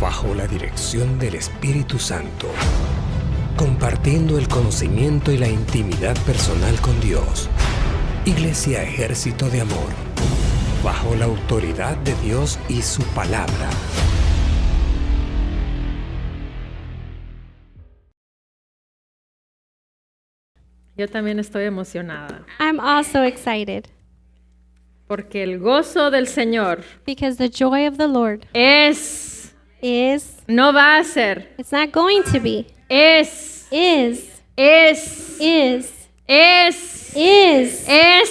bajo la dirección del Espíritu Santo, compartiendo el conocimiento y la intimidad personal con Dios. Iglesia Ejército de Amor, bajo la autoridad de Dios y su palabra. Yo también estoy emocionada, I'm also excited porque el gozo del Señor because the joy of the Lord no va a ser, it's not going to be, es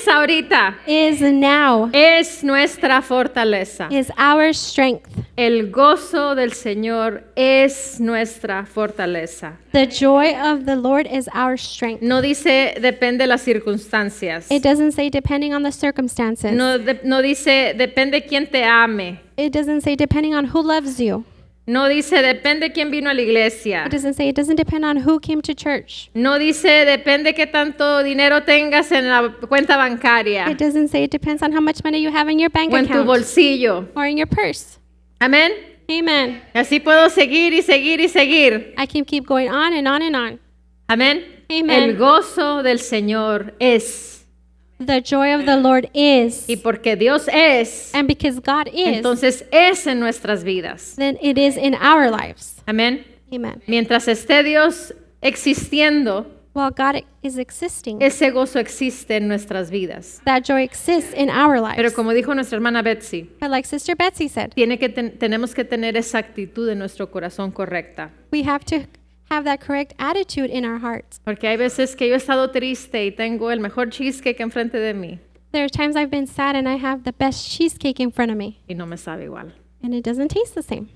ahorita, is now, es nuestra fortaleza. is our strength. El gozo del Señor es nuestra fortaleza. The joy of the Lord is our strength. No dice depende de las circunstancias. It doesn't say depending on the circumstances. No dice depende quién te ame. It doesn't say depending on who loves you. No dice depende quién vino a la iglesia. It doesn't say it doesn't depend on who came to church. No dice depende qué tanto dinero tengas en la cuenta bancaria It doesn't say it depends on how much money you have in your bank o en tu account bolsillo. or in your purse. Amén. Amen. Y así puedo seguir y seguir y seguir. I can keep going on and on and on. Amén. Amen. El gozo del Señor es. The joy of the Lord is. Y porque Dios es, And because God is, entonces es en nuestras vidas. then it is in our lives. Amén. Amen. Mientras esté Dios existiendo, While God is existing, ese gozo existe en nuestras vidas. that joy exists in our lives. Pero como dijo nuestra hermana Betsy, But like Sister Betsy said, tenemos que tener esa actitud en nuestro corazón correcta. we have to have that correct attitude in our hearts. Porque hay veces que yo he estado triste y tengo el mejor cheesecake enfrente de mí There are times I've been sad and I have the best cheesecake in front of me, y no me sabe igual. and it doesn't taste the same.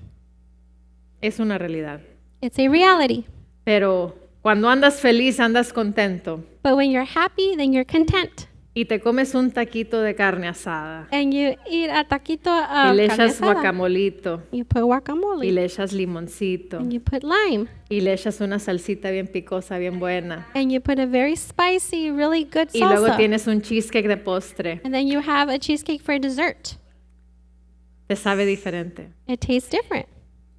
Es una realidad. It's a reality. Pero cuando andas feliz, andas contento But when you're happy, then you're content. y te comes un taquito de carne asada And you eat a taquito y of le carne echas asada. guacamolito You put guacamole. y le echas limoncito And you put lime. y le echas una salsita bien picosa, bien buena. And you put a very spicy, really good Y luego salsa. tienes un cheesecake de postre. And then you have a cheesecake for dessert. Te sabe diferente. It tastes different.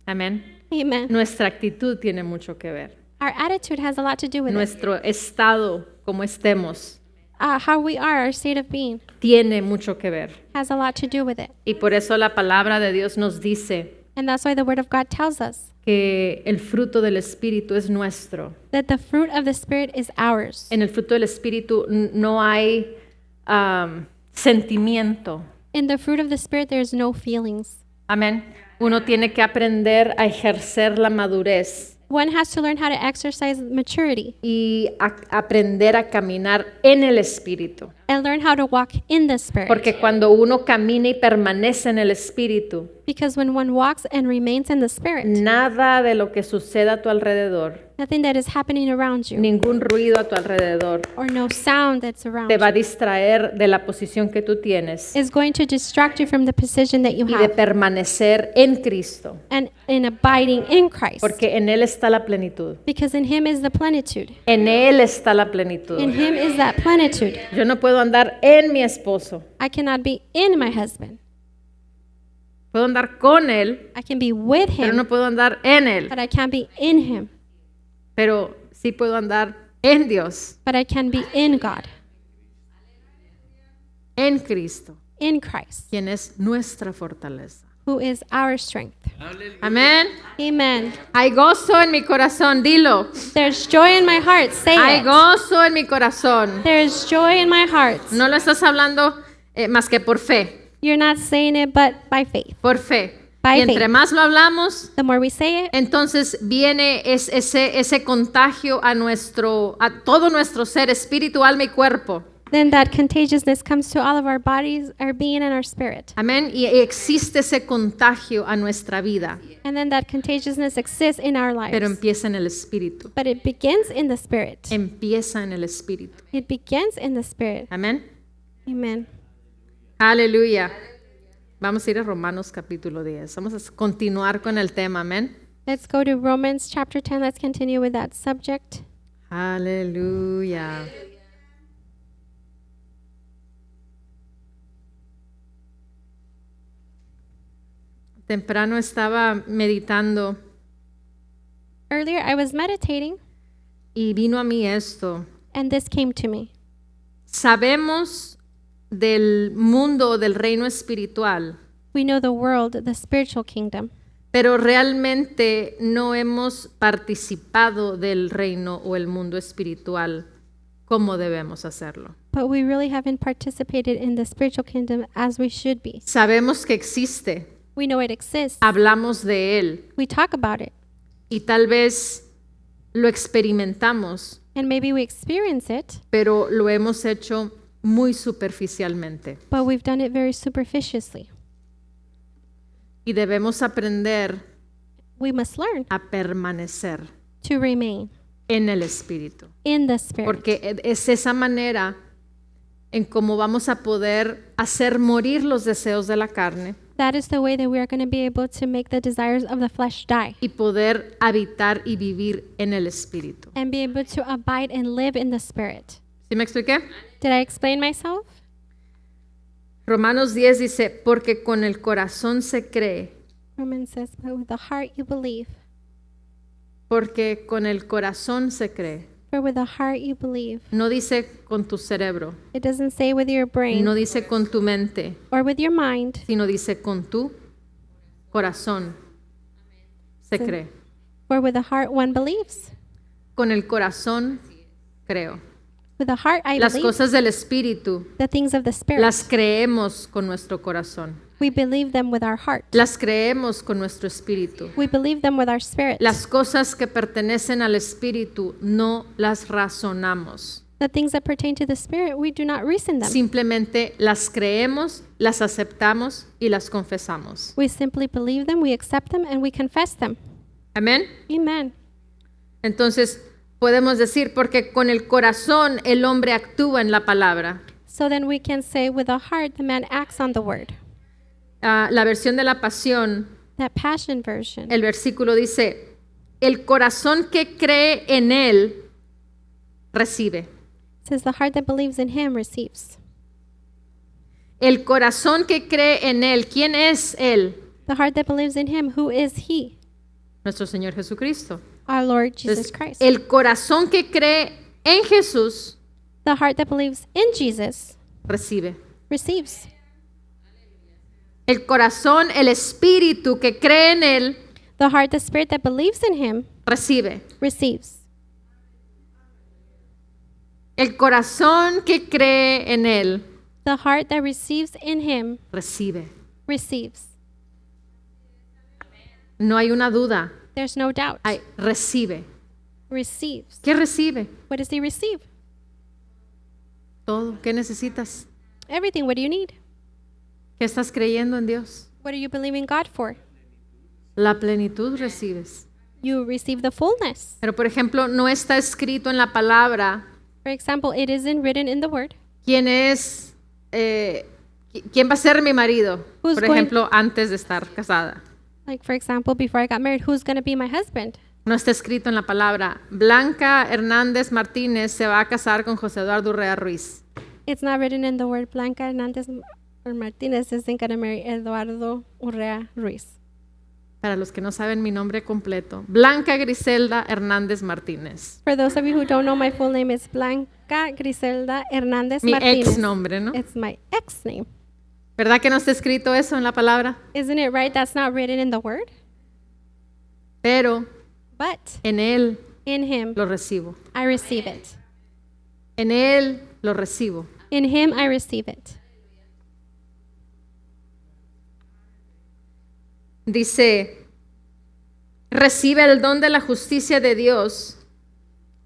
Amén. Amen. Nuestra actitud tiene mucho que ver. Our attitude has a lot to do with it. Nuestro estado, como estemos, How we are, our state of being, tiene mucho que ver. has a lot to do with it. Y por eso la palabra de Dios nos dice And that's why the Word of God tells us que el fruto del Espíritu es nuestro. that the fruit of the Spirit is ours. En el fruto del Espíritu no hay sentimiento. In the fruit of the Spirit, there's no feelings. Amén. Uno tiene que aprender a ejercer la madurez One has to learn how to exercise maturity y aprender a caminar en el Espíritu. and learn how to walk in the Spirit. Porque cuando uno camina y permanece en el Espíritu, Because when one walks and remains in the Spirit, nada de lo que suceda a tu alrededor, nothing that is happening around you ningún ruido a tu alrededor, or no sound that's around te va a you distraer de la posición que tú tienes is going to distract you from the position that you y de have permanecer en Cristo. and in abiding in Christ. Porque en Él está la plenitud. Because in Him is the plenitude. En Él está la plenitud. In Him is that plenitude. Yo no puedo andar en mi esposo. I cannot be in my husband. Puedo andar con Él, I can be with pero Him, no puedo andar en Él. but I can't be in Him. Pero sí puedo andar en Dios, But I can be in God, en Cristo, in Christ, quien es nuestra fortaleza. who is our strength. Amén. Amen. Hay gozo en mi corazón, dilo. There's joy in my heart. Say Hay it. gozo en mi corazón. There's joy in my heart. No lo estás hablando más que por fe, You're not saying it, but by faith. por fe. By Y entre faith. más lo hablamos, The more we say it, entonces viene ese contagio a todo nuestro ser, espíritu, alma y cuerpo. then that contagiousness comes to all of our bodies, our being, and our spirit. Amén. Y existe ese contagio a nuestra vida, And then that contagiousness exists in our lives. pero empieza en el espíritu. But it begins in the spirit. Empieza en el espíritu. It begins in the spirit. Amén. Amen. Aleluya. Vamos a ir a Romanos capítulo 10. Vamos a continuar con el tema. Amén. Let's go to Romans chapter 10. Let's continue with that subject. Aleluya. temprano estaba meditando Earlier, I was meditating, y vino a mí esto. and this came to me. Sabemos del mundo, del reino espiritual, We know the world, the spiritual kingdom, pero realmente no hemos participado del reino o el mundo espiritual como debemos hacerlo. but we really haven't participated in the spiritual kingdom as we should be. Sabemos que existe, We know it exists. hablamos de él We talk about it, y tal vez lo experimentamos, and maybe we experience it, pero lo hemos hecho muy superficialmente. but we've done it very superficially. Y debemos aprender We must learn a permanecer to remain en el Espíritu. in the Spirit. Porque es esa manera en cómo vamos a poder hacer morir los deseos de la carne That is the way that we are going to be able to make the desires of the flesh die y poder habitar y vivir en el Espíritu. and be able to abide and live in the Spirit. ¿Sí me expliqué? Did I explain myself? Romanos 10 dice, porque con el corazón se cree, Romans says, but with the heart you believe. porque con el corazón se cree. For with the heart you believe. No dice con tu cerebro, It doesn't say with your brain no dice con tu mente, or with your mind, sino dice con tu corazón se Sí. cree. for with the heart one believes. Con el corazón creo. With the heart I Las believe cosas del Espíritu the things of the Spirit. las creemos con nuestro corazón. We believe them with our heart. Las creemos con nuestro espíritu. We believe them with our spirit. Las cosas que pertenecen al espíritu no las razonamos. The things that pertain to the Spirit, we do not reason them. Simplemente las creemos, las aceptamos y las confesamos. We simply believe them, we accept them, and we confess them. Amén. Amen. Entonces podemos decir, porque con el corazón el hombre actúa en la palabra. So then we can say, with the heart, the man acts on the word. La versión de la Pasión, That Passion version. el versículo dice, el corazón que cree en él recibe. Says the heart that believes in him receives. El corazón que cree en él, ¿quién es él? The heart that believes in him, who is he? Nuestro Señor Jesucristo. Our Lord Jesus Entonces, Christ. el corazón que cree en Jesús The heart that believes in Jesus recibe. receives. El corazón, el espíritu que cree en él The heart, the spirit that believes in him recibe. receives. El corazón que cree en él The heart that receives in him recibe. receives. No hay una duda. There's no doubt. Recibe. Receives. ¿Qué recibe? What does he receive? Todo. ¿Qué necesitas? Everything. What do you need? ¿Qué estás creyendo en Dios? What are you believing God for? La plenitud recibes. You receive the fullness. Pero, por ejemplo, no está escrito en la palabra For example, it isn't written in the word. quién es, quién va a ser mi marido, Who's por going- ejemplo, antes de estar casada. Like, for example, before I got married, who's going to be my husband? No está escrito en la palabra, Blanca Hernández Martínez se va a casar con José Eduardo Urrea Ruiz. It's not written in the word. Blanca Hernandez or Martinez isn't going to marry Eduardo Urrea Ruiz. Para los que no saben mi nombre completo, Blanca Griselda Hernández Martínez. For those of you who don't know, my full name is Blanca Griselda Hernandez Mi Martinez. ex nombre, ¿no? It's my ex name. ¿Verdad que no está escrito eso en la palabra? Isn't it right? That's not written in the word. Pero But en él in him, lo recibo. I receive it. En él lo recibo. In him, I receive it. Dice, recibe el don de la justicia de Dios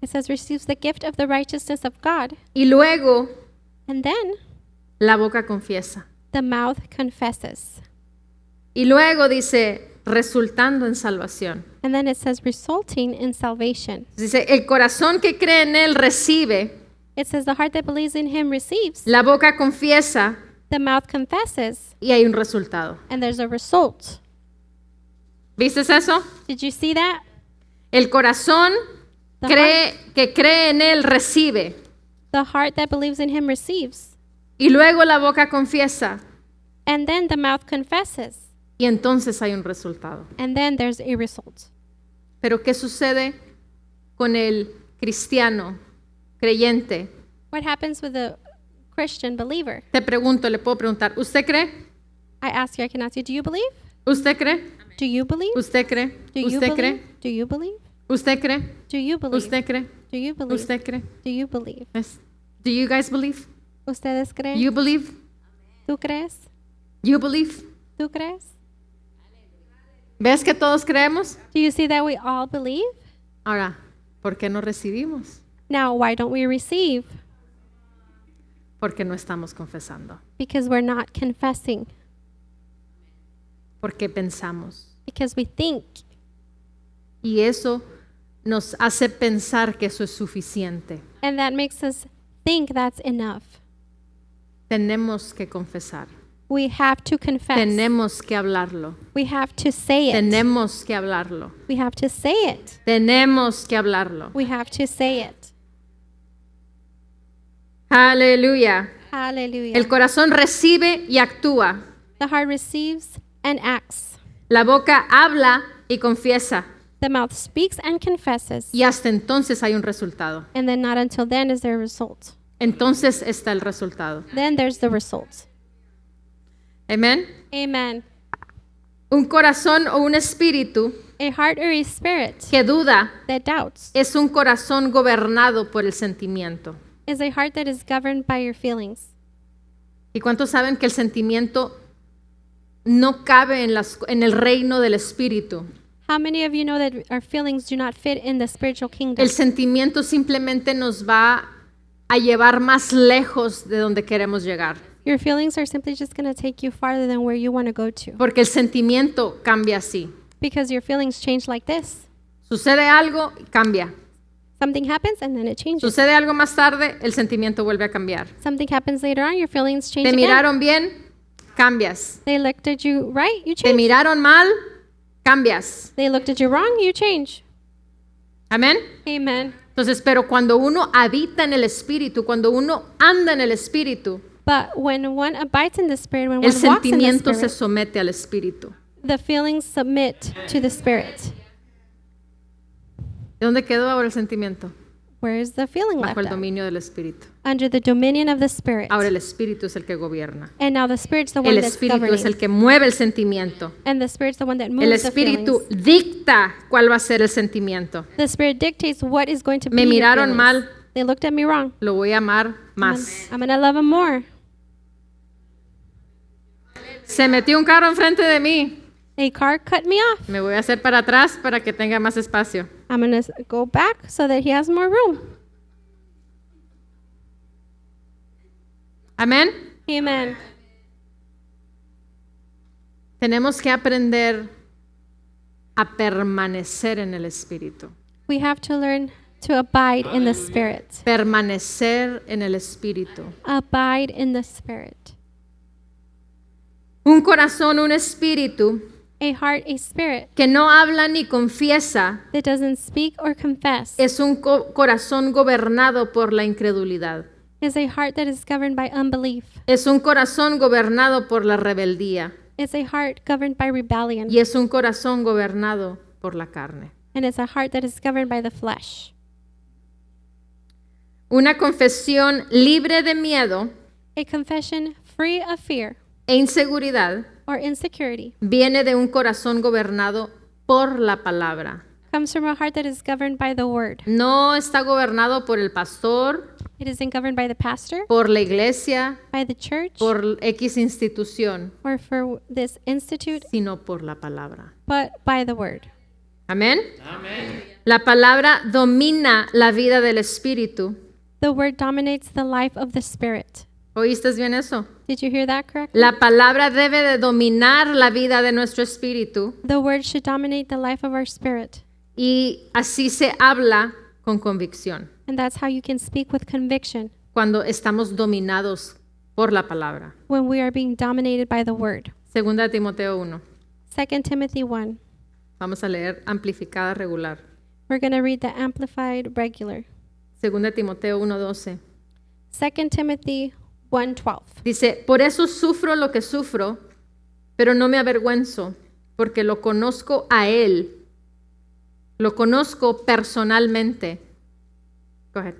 It says, receives the gift of the righteousness of God. y luego And then la boca confiesa. the mouth confesses. Y luego dice, resultando en salvación. And then it says, resulting in salvation. Dice, el corazón que cree en él recibe, It says, the heart that believes in him receives. la boca confiesa The mouth confesses. y hay un resultado. And there's a result. ¿Viste eso? Did you see that? El corazón The que cree en él recibe The heart that believes in him receives. y luego la boca confiesa And then the mouth confesses. Y entonces hay un resultado. And then there's a result. Pero ¿qué sucede con el cristiano creyente? What happens with the Christian believer? Te pregunto, le puedo preguntar, ¿usted cree? I ask you, I can ask you, do you believe? ¿Usted cree? Do you believe? ¿Usted cree? Do you ¿Usted believe? cree? Do you believe? ¿Usted cree? Do you believe? ¿Usted cree? Do you believe? ¿Usted cree? Do you believe? Yes. Do you guys believe? ¿Ustedes creen? You believe? ¿Tú crees? You believe? ¿Tú crees? ¿Ves que todos creemos? Do you see that we all believe? Ahora, ¿por qué no recibimos? Now, why don't we receive? Porque no estamos confesando. Because we're not confessing. Porque pensamos. Because we think. Y eso nos hace pensar que eso es suficiente. And that makes us think that's enough. Tenemos que confesar. We have to confess. Tenemos que hablarlo. We have to say it. Tenemos que hablarlo. We have to say it. Tenemos que hablarlo. We have to say it. Aleluya. Hallelujah. El corazón recibe y actúa. The heart receives and acts. La boca habla y confiesa. The mouth speaks and confesses. Y hasta entonces hay un resultado. And then not until then is there a result. Entonces está el resultado. Then there's the result. Amén. Amen. Un corazón o un espíritu A heart or a spirit que duda that doubts es un corazón gobernado por el sentimiento. is a heart that is governed by your feelings. ¿Y cuántos saben que el sentimiento no cabe en el reino del espíritu? How many of you know that our feelings do not fit in the spiritual kingdom? El sentimiento simplemente nos va a llevar más lejos de donde queremos llegar. Your feelings are simply just going to take you farther than where you want to go to. Porque el sentimiento cambia así. Because your feelings change like this. Sucede algo y cambia. Something happens and then it changes. Sucede algo más tarde, el sentimiento vuelve a cambiar. Something happens later on, your feelings change Te again. miraron bien, cambias. They looked at you right, you Te change. miraron mal, cambias. They looked at you wrong, you change. Amén. Amen. Entonces, pero cuando uno habita en el espíritu, cuando uno anda en el espíritu, But when one abides in the spirit, when el one walks in the sentimiento se spirit, somete al espíritu. the feelings submit to the spirit. ¿De dónde quedó ahora el sentimiento? Where is the feeling left Bajo el at? dominio del espíritu. Under the dominion of the spirit. Ahora el espíritu es el que gobierna. And now the spirit's the one El that's espíritu es governing. el que mueve el sentimiento. And the spirit's the one that El moves the espíritu feelings. dicta cuál va a ser el sentimiento. The spirit dictates what is going to be Me your miraron feelings. mal. They looked at me wrong. Lo voy a amar más. I'm going to love him more. Se metió un carro enfrente de mí. A car cut me off. Me voy a hacer para atrás para que tenga más espacio. I'm going to go back so that he has more room. Amén. Amen. Tenemos que aprender a permanecer en el espíritu. We have to learn to abide in the spirit. Permanecer en el espíritu. Abide in the spirit. Un corazón, un espíritu A heart, a spirit que no habla ni confiesa that doesn't speak or confess es un corazón gobernado por la incredulidad. is a heart that is governed by unbelief. Es un corazón gobernado por la rebeldía. It's a heart governed by rebellion. Y es un corazón gobernado por la carne. And it's a heart that is governed by the flesh. Una confesión libre de miedo A confession free of fear e inseguridad or insecurity viene de un corazón gobernado por la palabra. comes from a heart that is governed by the word. No está gobernado por el pastor, It isn't governed by the pastor, por la iglesia, by the church, por X institución, or for this institute, sino por la palabra. but by the word. Amén. La palabra domina la vida del espíritu. The word dominates the life of the spirit. ¿Oíste bien eso? Did you hear that correctly? La palabra debe de dominar la vida de nuestro espíritu The word should dominate the life of our spirit. y así se habla con convicción And that's how you can speak with conviction cuando estamos dominados por la palabra. when we are being dominated by the word. Segunda de Timoteo 1. 2 Timothy 1. Vamos a leer amplificada regular. We're going to read the Amplified Regular. Segunda de Timoteo 1:12. 2 Timothy 1:12. Dice, por eso sufro lo que sufro pero no me avergüenzo porque lo conozco a Él. Lo conozco personalmente. Go ahead.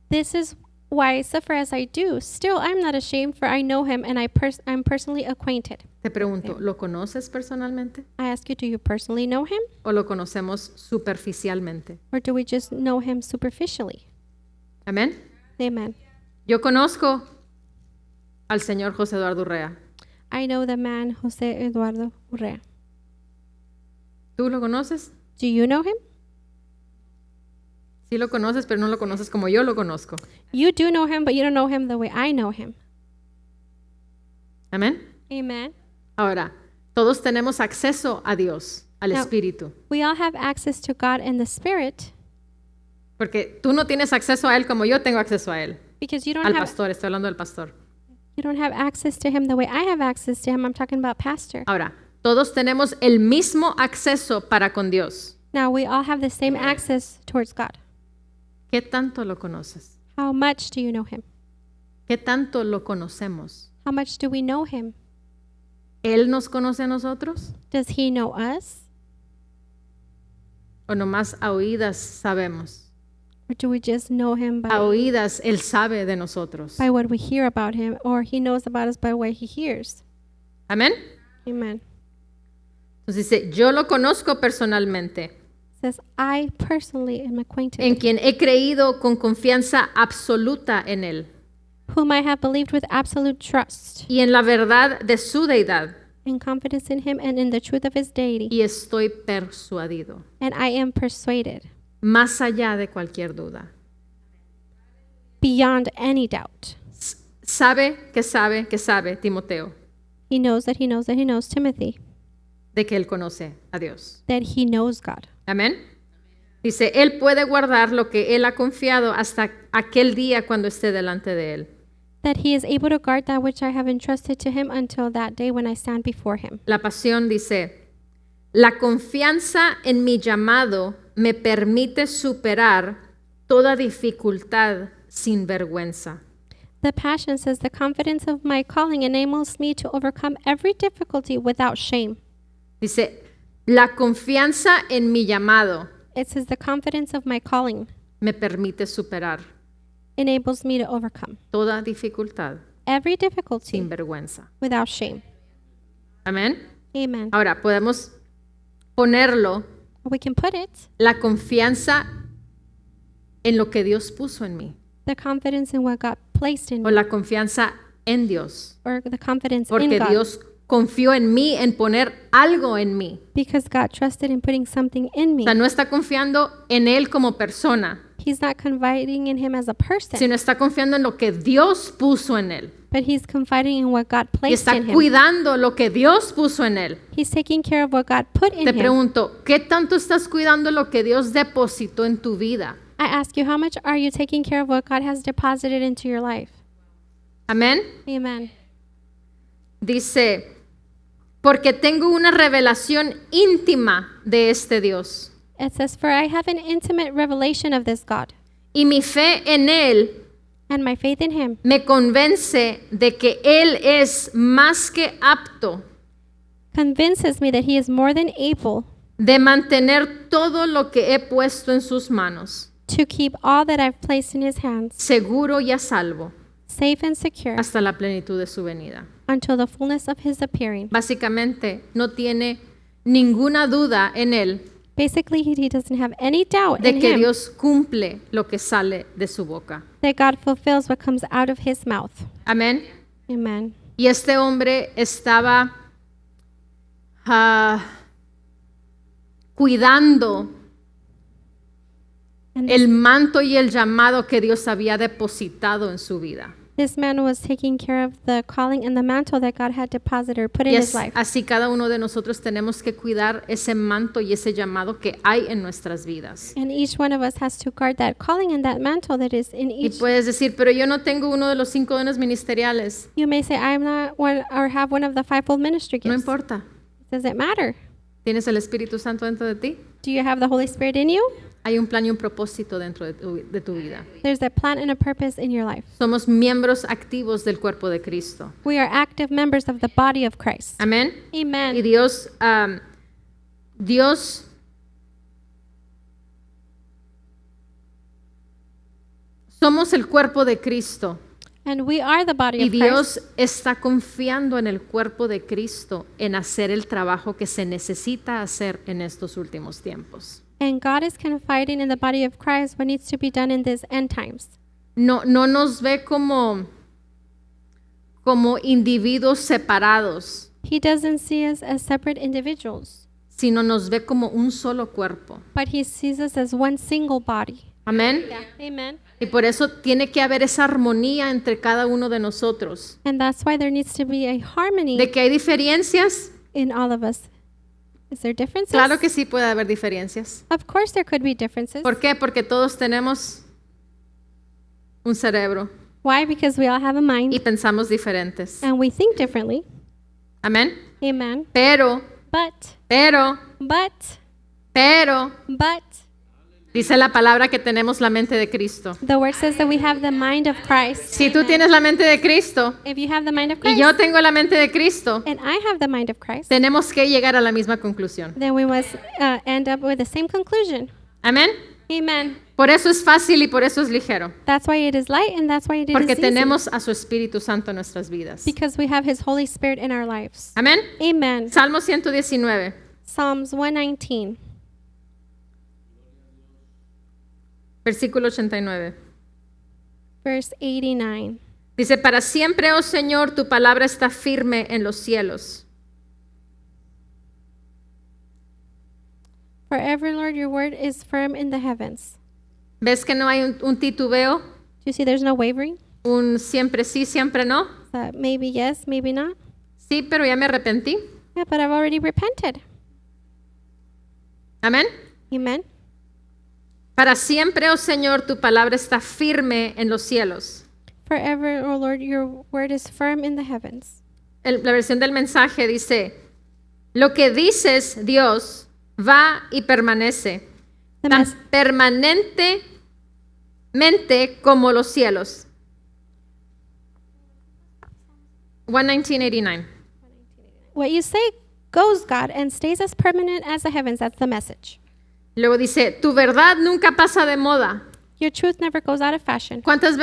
This is why I suffer as I do. Still, I'm not ashamed, for I know him and I'm personally acquainted. Te pregunto, ¿lo conoces personalmente I ask you, do you personally know him? o lo conocemos superficialmente? Or do we just know him superficially? Amén. Amen. Yo conozco al señor José Eduardo Urrea. I know the man, Jose Eduardo Urrea. ¿Tú lo conoces? Do you know him? Sí lo conoces, pero no lo conoces como yo lo conozco. You do know him, but you don't know him the way I know him. Amén. Amen. Ahora, todos tenemos acceso a Dios, al No. Espíritu. We all have access to God and the Spirit Porque tú no tienes acceso a Él como yo tengo acceso a Él. because you Al don't have pastor, estoy hablando del pastor. access to him the way I have access to him. I'm talking about pastor. Ahora, todos tenemos el mismo acceso para con Dios. Now we all have the same access towards God. ¿Qué tanto lo conoces? How much do you know him? ¿Qué tanto lo conocemos? How much do we know him? ¿Él nos conoce a nosotros? Does he know us? ¿O nomás a oídas sabemos? Or do we just know him A oídas Él sabe de nosotros. by what we hear about him, or he knows about us by what he hears? Amén. Amen. Entonces dice, yo lo conozco personalmente, Says, I personally am acquainted en with quien he creído con confianza absoluta en Él whom I have believed with absolute trust y en la verdad de su deidad, and confidence in him and in the truth of his deity. y estoy persuadido, And I am persuaded más allá de cualquier duda. beyond any doubt. Sabe, Timoteo, He knows that he knows that he knows Timothy, de que Él conoce a Dios. that he knows God. Amén. Dice, Él puede guardar lo que Él ha confiado hasta aquel día cuando esté delante de Él. That he is able to guard that which I have entrusted to him until that day when I stand before him. La Pasión dice, la confianza en mi llamado me permite superar toda dificultad sin vergüenza. The Passion says, the confidence of my calling enables me to overcome every difficulty without shame. Dice, la confianza en mi llamado It says, the confidence of my calling me permite superar enables me to overcome toda dificultad every difficulty sin vergüenza. without shame. Amén. Amen. Ahora, podemos ponerlo, We can put it, la confianza en lo que Dios puso en mí, the confidence in what God placed in o me, la confianza en Dios, or the confidence in porque God, Dios confió en mí, en poner algo en mí. because God trusted in putting something in O me. sea, no está confiando en Él como persona, He's not confiding in him as a person, sino está confiando en lo que Dios puso en Él. but he's confiding in what God Y placed está in him. cuidando lo que Dios puso en Él. He's taking care of what God put in Te him. pregunto, ¿qué tanto estás cuidando lo que Dios depositó en tu vida? I ask you, how much are you taking care of what God has deposited into your life? Amén. Amen. Dice, porque tengo una revelación íntima de este Dios. It says, for I have an intimate revelation of this God, Y mi fe en Él and my faith in him me convence de que Él es más que apto convinces me that he is more than able de mantener todo lo que he puesto en sus manos, to keep all that I've placed in his hands seguro y a salvo, safe and secure hasta la plenitud de su venida. until the fullness of his appearing. Básicamente, no tiene ninguna duda en Él Basically, he doesn't have any doubt de in que him Dios cumple lo que sale de su boca. that God fulfills what comes out of his mouth. Amén. Amen. Y este hombre estaba cuidando And el manto y el llamado que Dios había depositado en su vida. this man was taking care of the calling and the mantle that God had deposited or put in Y his life. así cada uno de nosotros tenemos que cuidar ese manto y ese llamado que hay en nuestras vidas. And each one of us has to guard that calling and that mantle that is in Y each. puedes decir, pero yo no tengo uno de los 5 dones ministeriales. You may say, I'm not one or have one of the fivefold ministry No gifts. importa. Does it matter? ¿Tienes el Espíritu Santo dentro de ti? Do you have the Holy Spirit in you? Hay un plan y un propósito dentro de tu vida. There's a plan and a purpose in your life. Somos miembros activos del cuerpo de Cristo. We are active members of the body of Christ. Amén. Y Amen. Dios somos el cuerpo de Cristo. And we are the body Y of Dios Christ. está confiando en el cuerpo de Cristo en hacer el trabajo que se necesita hacer en estos últimos tiempos. And God is confiding in the body of Christ what needs to be done in these end times. No nos ve como individuos separados, He doesn't see us as separate individuals, sino nos ve como un solo cuerpo. but He sees us as one single body. Amén. Amen. Y por eso tiene que haber esa armonía entre cada uno de nosotros. And that's why there needs to be a harmony De que hay diferencias, in all of us. Is there differences? claro que sí puede haber diferencias. Of course there could be differences. ¿Por qué? Porque todos tenemos un cerebro Why? Because we all have a y mind pensamos diferentes. and we think differently. Amén. Amen. Pero, But, dice la palabra que tenemos la mente de Cristo. the word says that we have the mind of Christ. Si tú tienes la mente de Cristo If you have the mind of y Christ, yo tengo la mente de Cristo, and I have the mind of Christ, tenemos que llegar a la misma conclusión. then we must end up with the same conclusion. Amén. Amen. Por eso es fácil y por eso es ligero. That's why it is light and that's why it is Porque easy. tenemos a su Espíritu Santo en nuestras vidas. Because we have His Holy Spirit in our lives. Amén. Amen. Salmo 119. Psalms 119, Versículo 89. verse 89. Dice, para siempre, oh Señor, tu palabra está firme en los cielos. Forever, Lord, your word is firm in the heavens. ¿Ves que no hay un titubeo? Do you see there's no wavering? Un siempre sí, siempre no. That maybe yes, maybe not. Sí, pero ya me arrepentí. Yeah, but I've already repented. Amén. Amen. Para siempre, oh Señor, tu palabra está firme en los cielos. Forever, O Lord, your word is firm in the heavens. La versión del mensaje dice, lo que dices, Dios, va y permanece, The, tan mes- permanentemente como los cielos. 1989. what you say goes, God, and stays as permanent as the heavens. That's the message. Luego dice, tu verdad nunca pasa de moda. Your truth never goes out of fashion. ¿Cuántas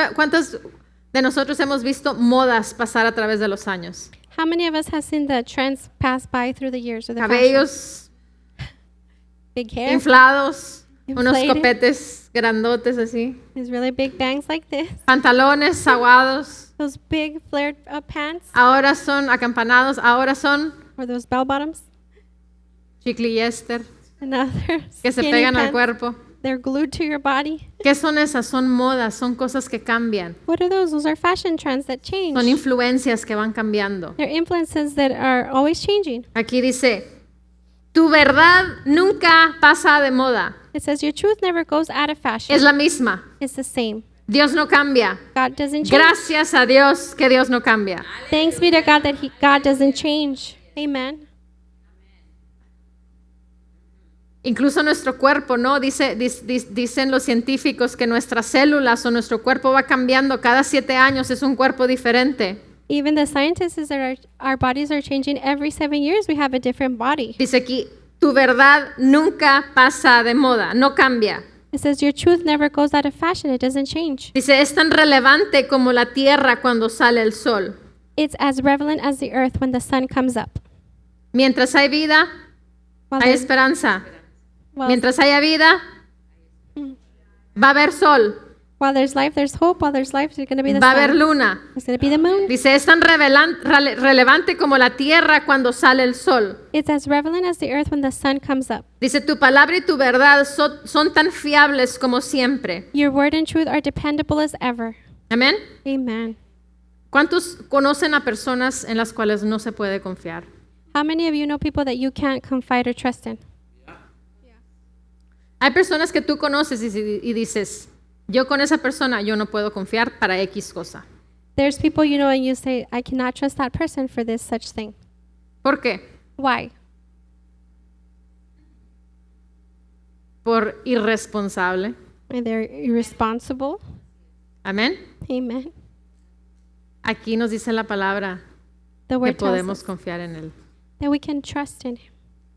de nosotros hemos visto modas pasar a través de los años? How many of us have seen the trends pass by through the years or the fashion? Cabellos Big hair, inflados, unos Inflated. copetes grandotes así, these really big bangs like this, pantalones aguados, those big flared up pants, ahora son acampanados, ahora son or those bell bottoms, chicliyester, and now they're que se skinny pegan al pants. cuerpo. They're glued to your body. ¿Qué son esas? Son modas, son cosas que cambian, What are those? Those are fashion trends that change. son influencias que van cambiando. They're influences that are always changing. Aquí dice, tu verdad nunca pasa de moda, It says your truth never goes out of fashion. es la misma. It's the same. Dios no cambia. God doesn't change. Gracias a Dios que Dios no cambia. Thanks be to God that God doesn't change. Amen. Incluso nuestro cuerpo, ¿no? Dicen los científicos que nuestras células o nuestro cuerpo va cambiando cada 7 años, es un cuerpo diferente. Even the scientists is that our bodies are changing every 7 years. We have a different body. Dice aquí, tu verdad nunca pasa de moda, no cambia. It says your truth never goes out of fashion. It doesn't change. Dice, es tan relevante como la tierra cuando sale el sol. It's as relevant as the earth when the sun comes up. Mientras hay vida, While hay there's, esperanza. while, Mientras haya vida, va a haber sol, while there's life, there's hope. While there's life, there's going to be the va a haber sun. luna. There's going to be the moon. Dice, es tan relevante como la tierra cuando sale el sol. It's as relevant as the earth when the sun comes up. Dice, tu palabra y tu verdad son tan fiables como siempre. Your word and truth are dependable as ever. Amén. Amen. ¿Cuántos conocen a personas en las cuales no se puede confiar? How many of you know people that you can't confide or trust in? Hay personas que tú conoces y dices, yo con esa persona yo no puedo confiar para X cosa. There's people you know and you say, I cannot trust that person for this such thing. ¿Por qué? Why? por irresponsable. and they're irresponsible. Amén. Amen. Aquí nos dice la palabra The que word tells podemos us confiar en Él, that we can trust in him.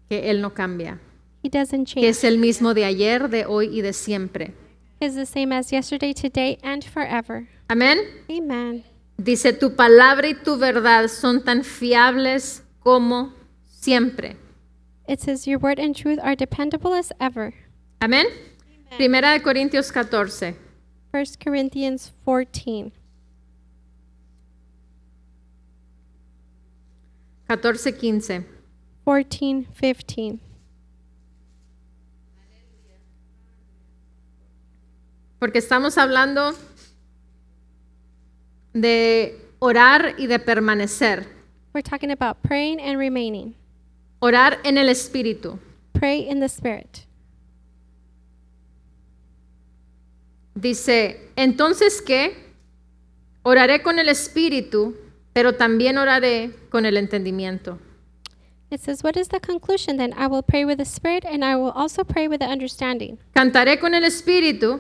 que Él no cambia, He doesn't que change. es el mismo de ayer, de hoy y de siempre. He's the same as yesterday, today, and forever. Amén. Amen. Dice, tu palabra y tu verdad son tan fiables como siempre. It says, your word and truth are dependable as ever. Amén. Primera de Corintios 14. 1 Corinthians 14. 14:15. 14:15. Porque estamos hablando de orar y de permanecer. We're talking about praying and remaining. Orar en el Espíritu. Pray in the Spirit. Dice, entonces ¿qué? Oraré con el Espíritu, pero también oraré con el entendimiento. It says, what is the conclusion then? I will pray with the Spirit, and I will also pray with the understanding. Cantaré con el Espíritu,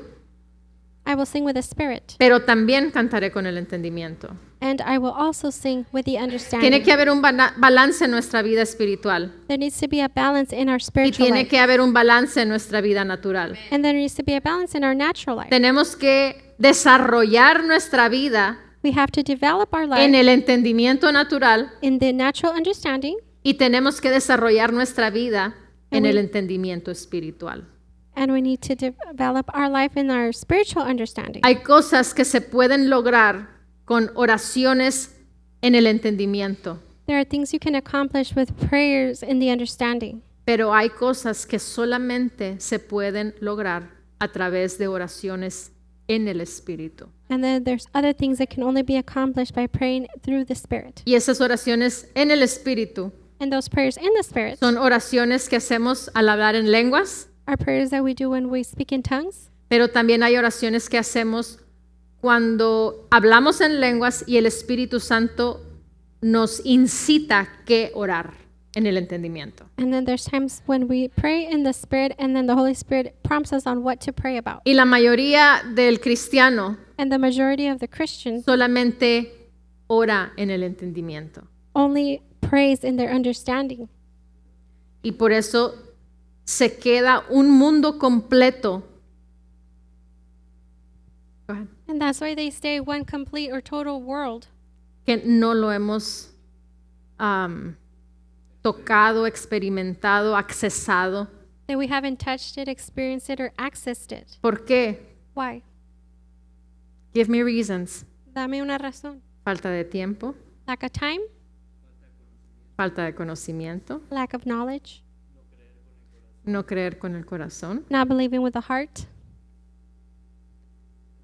I will sing with the Spirit, pero también cantaré con el entendimiento. and I will also sing with the Tiene understanding. que haber un balance en nuestra vida espiritual. There needs to be a balance in our Y spiritual tiene life, que haber un balance en nuestra vida natural. and there needs to be a balance in our natural life. Tenemos que desarrollar nuestra vida We have to develop our en life el entendimiento natural in the natural understanding, y tenemos que desarrollar nuestra vida en And el we- entendimiento espiritual. and we need to develop our life in our spiritual understanding. Hay cosas que se pueden lograr con oraciones en el entendimiento, There are things you can accomplish with prayers in the understanding, pero hay cosas que solamente se pueden lograr a través de oraciones en el espíritu. and then there's other things that can only be accomplished by praying through the Spirit. Y esas oraciones en el espíritu And those prayers in the Spirit son oraciones que hacemos al hablar en lenguas, are prayers that we do when we speak in tongues, pero también hay oraciones que hacemos cuando hablamos en lenguas y el Espíritu Santo nos incita que orar en el entendimiento. and then there's times when we pray in the Spirit, and then the Holy Spirit prompts us on what to pray about. Y la mayoría del cristiano And the majority of the Christians solamente ora en el entendimiento. only prays in their understanding. Y por eso se queda un mundo completo. Go ahead. And that's why they stay one complete or total world Que no lo hemos tocado, experimentado, accesado. that we haven't touched it, experienced it, or accessed it. ¿Por qué? Why? Give me reasons. Dame una razón. Falta de tiempo, Lack of time, falta de conocimiento, lack of knowledge, no creer con el corazón, not believing with the heart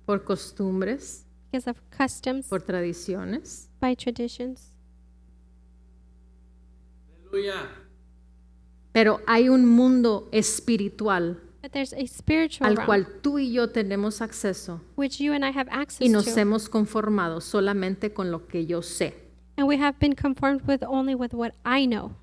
por costumbres, because of customs, por tradiciones. by traditions. Pero hay un mundo espiritual But there's a spiritual al realm cual tú y yo tenemos acceso which you and I have access y nos to. hemos conformado solamente con lo que yo sé. And we have been conformed with only with what I know.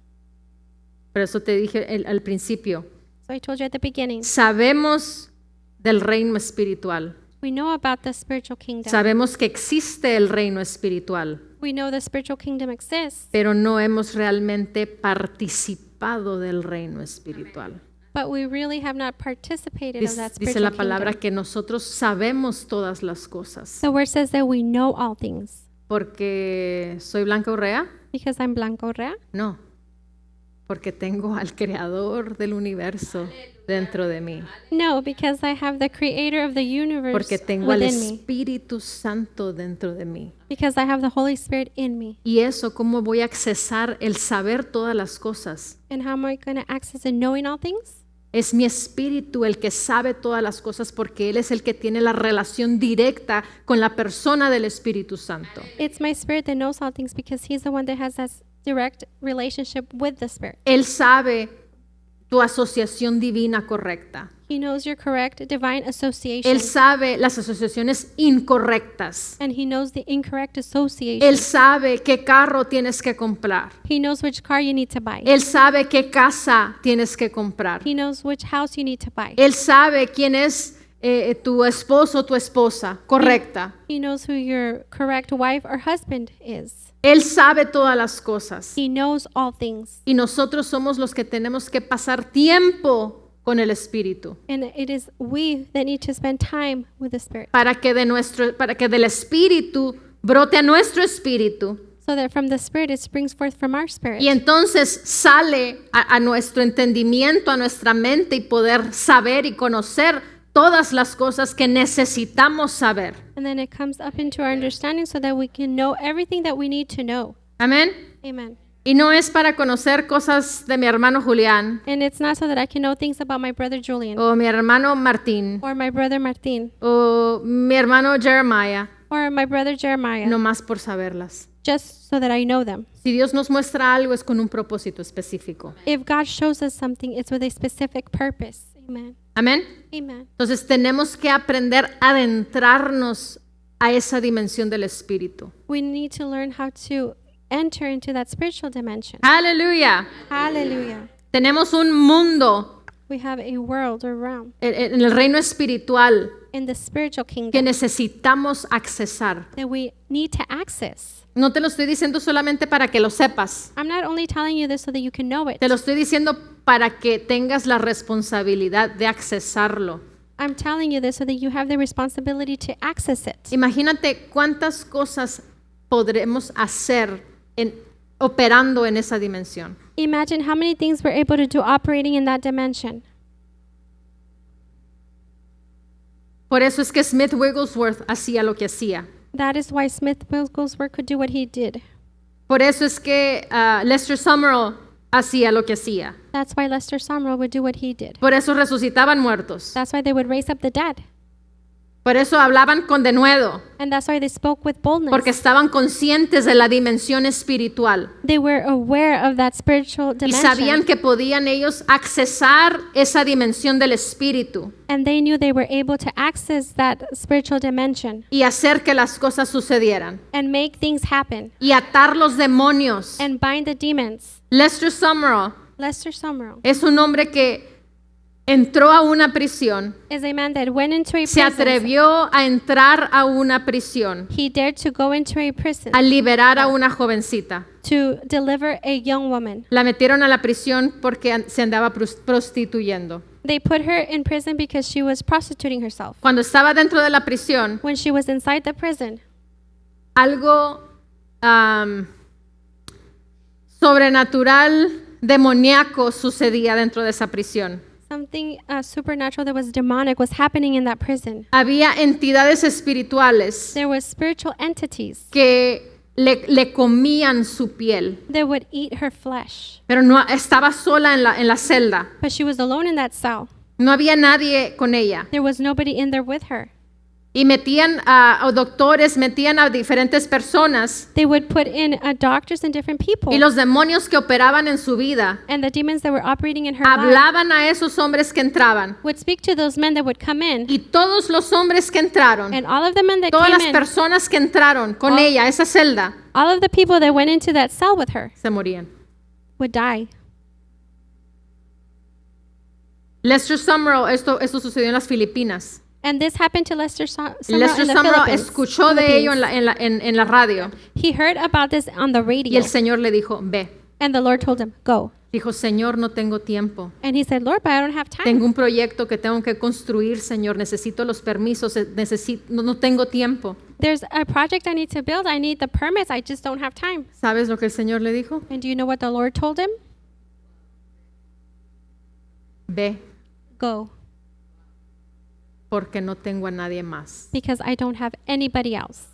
Por eso te dije al principio, So I told you at the beginning, sabemos del reino espiritual, we know about the spiritual kingdom. sabemos que existe el reino espiritual, We know the spiritual kingdom exists, pero no hemos realmente participado del reino espiritual. but we really have not participated of that Dice spiritual la palabra kingdom. que nosotros sabemos todas las cosas. The word says that we know all things. ¿Porque soy Blanca Urrea? Because I'm Blanca Urrea? No, porque tengo al creador del universo dentro de mí, No, because I have the creator of the universe porque tengo al within me. Espíritu Santo dentro de mí. Because I have the Holy Spirit in me. Y eso, ¿cómo voy a accesar el saber todas las cosas? And how am I going to access it knowing all things? Es mi espíritu el que sabe todas las cosas porque Él es el que tiene la relación directa con la persona del Espíritu Santo. It's my spirit that knows all things because he's the one that has that direct relationship with the Spirit. Él sabe tu asociación divina correcta. He knows your correct divine Él association. sabe las asociaciones incorrectas. And he knows the incorrect association. Él sabe qué carro tienes que comprar. He knows which car you need to buy. Él sabe qué casa tienes que comprar. He knows which house you need to buy. Él sabe quién es tu esposo o tu esposa correcta. He knows who your correct wife or husband is. Él sabe todas las cosas. He knows all things. Y nosotros somos los que tenemos que pasar tiempo con el Espíritu And it is we that need to spend time with the Spirit. para que del Espíritu brote a nuestro espíritu So that from the Spirit it springs forth from our spirit. y entonces sale a nuestro entendimiento, a nuestra mente y poder saber y conocer todas las cosas que necesitamos saber. And then it comes up into our understanding so that we can know everything that we need to know. Amén. Amen. Y no es para conocer cosas de mi hermano Julián And it's not so that I can know things about my brother Julian o mi hermano Martín or my brother Martin o mi hermano Jeremiah, or my brother Jeremiah, no más por saberlas. just so that I know them. Si Dios nos muestra algo es con un propósito específico. If God shows us something, it's with a specific purpose. Amen. Amén. Amen. Entonces tenemos que aprender a adentrarnos a esa dimensión del Espíritu. We need to learn how to enter into that spiritual dimension. Aleluya. Hallelujah. Tenemos un mundo We have a world or realm en el reino espiritual in the spiritual que kingdom necesitamos accesar. that we need to access. No te lo estoy diciendo solamente para que lo sepas. I'm not only telling you this so that you can know it. Te lo estoy diciendo para que tengas la responsabilidad de accesarlo. I'm telling you this so that you have the responsibility to access it. Imagínate cuántas cosas podremos hacer operando en esa dimensión. Imagine how many things we're able to do operating in that dimension. Por eso es que Smith Wigglesworth hacía lo que hacía. That is why Smith Wigglesworth could do what he did. Por eso es que Lester Summerall hacía lo que hacía. That's why Lester Sumrall would do what he did. Por eso resucitaban muertos. That's why they would raise up the dead. Por eso hablaban con denuedo. And that's why they spoke with boldness. Porque estaban conscientes de la dimensión espiritual. They were aware of that spiritual Y dimension. sabían que podían ellos accesar esa dimensión del espíritu. And they knew they were able to access that spiritual dimension Y hacer que las cosas sucedieran. and make things happen Y atar los demonios. and bind the demons. Lester Sumrall Lester Sumrall es un hombre que entró a una prisión. is a man that went into a Se prison. atrevió a entrar a una prisión. He dared to go into a prison A liberar a una jovencita. to deliver a young woman. La metieron a la prisión porque se andaba prostituyendo. They put her in prison because she was prostituting herself. Cuando estaba dentro de la prisión, When she was inside the prison, algo sobrenatural, demoníaco sucedía dentro de esa prisión. something supernatural that was demonic was happening in that prison. Había entidades espirituales There were spiritual entities que le comían su piel, that would eat her flesh. pero no estaba sola en la celda. But she was alone in that cell. No había nadie con ella. There was nobody in there with her. Y metían a doctores, metían a diferentes personas. They would put in doctors and different people. Y los demonios que operaban en su vida And the demons that were operating in her life hablaban a esos hombres que entraban. would speak to those men that would come in. Y todos los hombres que entraron, And all of the men that todas came las in, personas que entraron con All- ella, a esa celda, all of the people that went into that cell with her se morían. would die. Lester Sumrall, esto sucedió en las Filipinas. And this happened to Lester Sumrall Lester in the Sumrall Philippines. escuchó de ello en la radio. He heard about this on the Y radio. el Señor le dijo, ve. And the Lord told him, go. Dijo, Señor, no tengo tiempo. And he said, Lord, but I don't have time. Tengo un proyecto que tengo que construir, Señor. Necesito los permisos. No tengo tiempo. There's a project I need to build. I need the permits. I just don't have time. ¿Sabes lo que el Señor le dijo? And do you know what the Lord told him? Ve, Go, porque no tengo a nadie más. because I don't have anybody else.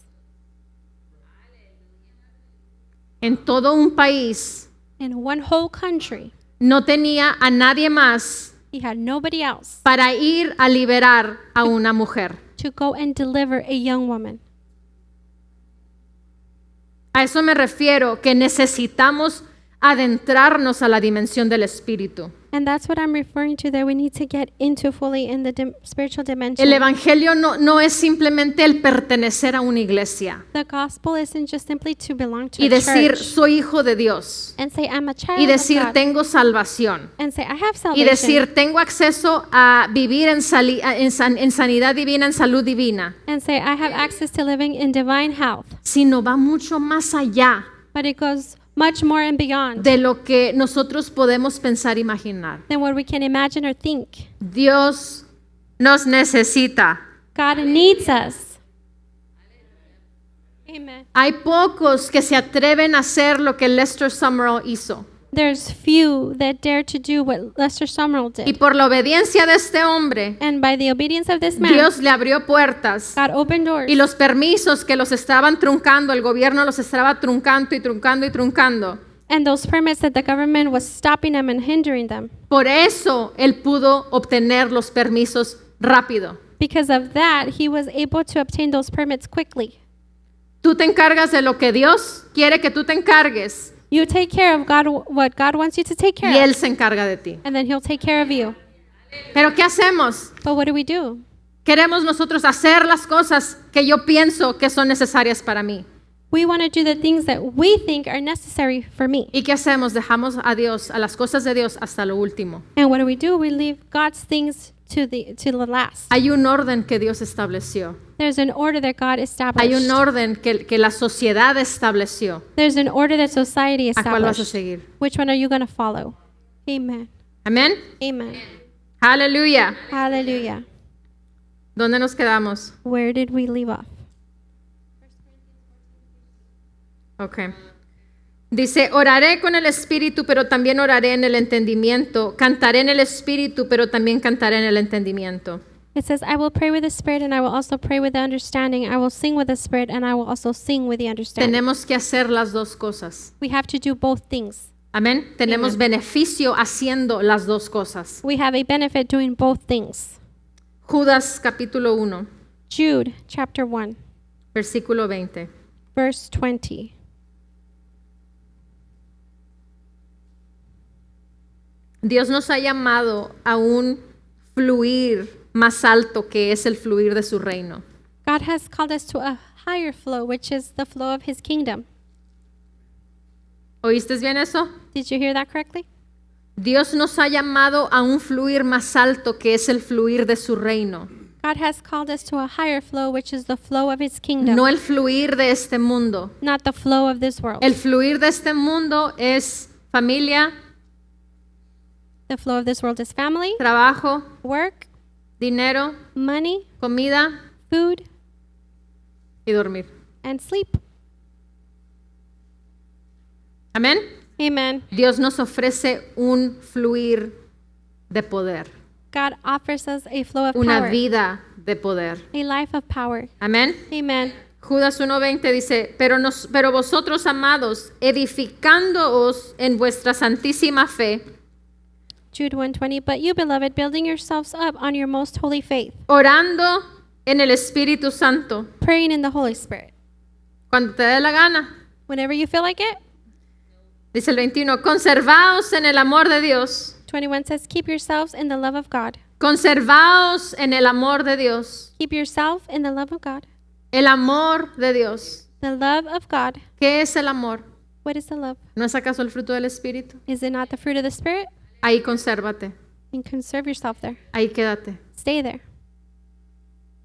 En todo un país In one whole country, no tenía a nadie más he had nobody else para ir a liberar a una mujer. to go and deliver a young woman. A eso me refiero, que necesitamos adentrarnos a la dimensión del Espíritu. And that's what I'm referring to, that we need to get into fully in the spiritual dimension. El Evangelio no es simplemente el pertenecer a una iglesia The gospel isn't just simply to belong to y a decir, church soy hijo de Dios, and say, I'm a child y of decir, God, tengo salvación, and say, I have y salvation, decir, tengo acceso a vivir en sanidad divina, en salud divina, and say, I have access to living in divine health. sino va mucho más allá But it goes much more and beyond de lo que nosotros podemos pensar, imaginar. than what we can imagine or think. Dios nos necesita. God needs us. Amen. Hay pocos que se atreven a hacer lo que Lester Sumrall hizo. There's few that dare to do what Lester Sumrall Y did. por la obediencia de este hombre, And by the obedience of this man, Dios le abrió puertas. God opened doors. Y los permisos que los estaban truncando, el gobierno los estaba truncando y truncando y truncando. And those permits that the government was stopping them and hindering them. Por eso él pudo obtener los permisos rápido. Because of that, he was able to obtain those permits quickly. Tú te encargas de lo que Dios quiere que tú te encargues You take care of God, what God wants you to take y care Él of, se encarga de ti. and then he'll take care of you. Pero ¿qué hacemos? But what do? Queremos nosotros hacer las cosas que yo pienso que son necesarias para mí. We want to do the things that we think are necessary for me. ¿Y qué hacemos? Dejamos a Dios, a las cosas de Dios hasta lo último. And what do? We leave God's things to the last. Hay un orden que Dios estableció. There's an order that God Hay established. un orden que la sociedad estableció. There's an order that society ¿A cuál vas a established. seguir? Which one are you going to follow? Amen. Amén. Amen. Aleluya. Hallelujah. ¿Dónde nos quedamos? Where did we leave off? Ok. Dice, oraré con el espíritu, pero también oraré en el entendimiento. Cantaré en el espíritu, pero también cantaré en el entendimiento. It says, I will pray with the Spirit, and I will also pray with the understanding. I will sing with the Spirit, and I will also sing with the understanding. Tenemos que hacer las dos cosas. We have to do both things. Amén. Tenemos beneficio haciendo las dos cosas. We have a benefit doing both things. Judas capítulo 1, Jude chapter 1, versículo 20. verse 20. Dios nos ha llamado a un fluir más alto que es el fluir de su reino. God has called us to a higher flow, which is the flow of his kingdom. ¿Oíste bien eso? Did you hear that correctly? Dios nos ha llamado a un fluir más alto que es el fluir de su reino. God has called us to a higher flow, which is the flow of his kingdom, No el fluir de este mundo. not the flow of this world. El fluir de este mundo es familia, The flow of this world is family, trabajo, work, dinero, money, comida food, y dormir. and sleep. Amén. Amen. Dios nos ofrece un fluir de poder, God offers us a flow of una power, vida de poder. a life of power. Amén. Amen. Judas 1:20 dice, pero vosotros, amados, edificándoos en vuestra santísima fe, Jude 1:20. But you, beloved, building yourselves up on your most holy faith, orando en el Espíritu Santo, praying in the Holy Spirit. cuando te dé la gana. Whenever you feel like it. Dice el 21, conservaos en el amor de Dios. 21 says, keep yourselves in the love of God. Conservaos en el amor de Dios. Keep yourself in the love of God. El amor de Dios. The love of God. ¿Qué es el amor? What is the love? ¿No es acaso el fruto del Espíritu? Is it not the fruit of the Spirit? Ahí consérvate. And conserve yourself there. Ahí quédate. Stay there.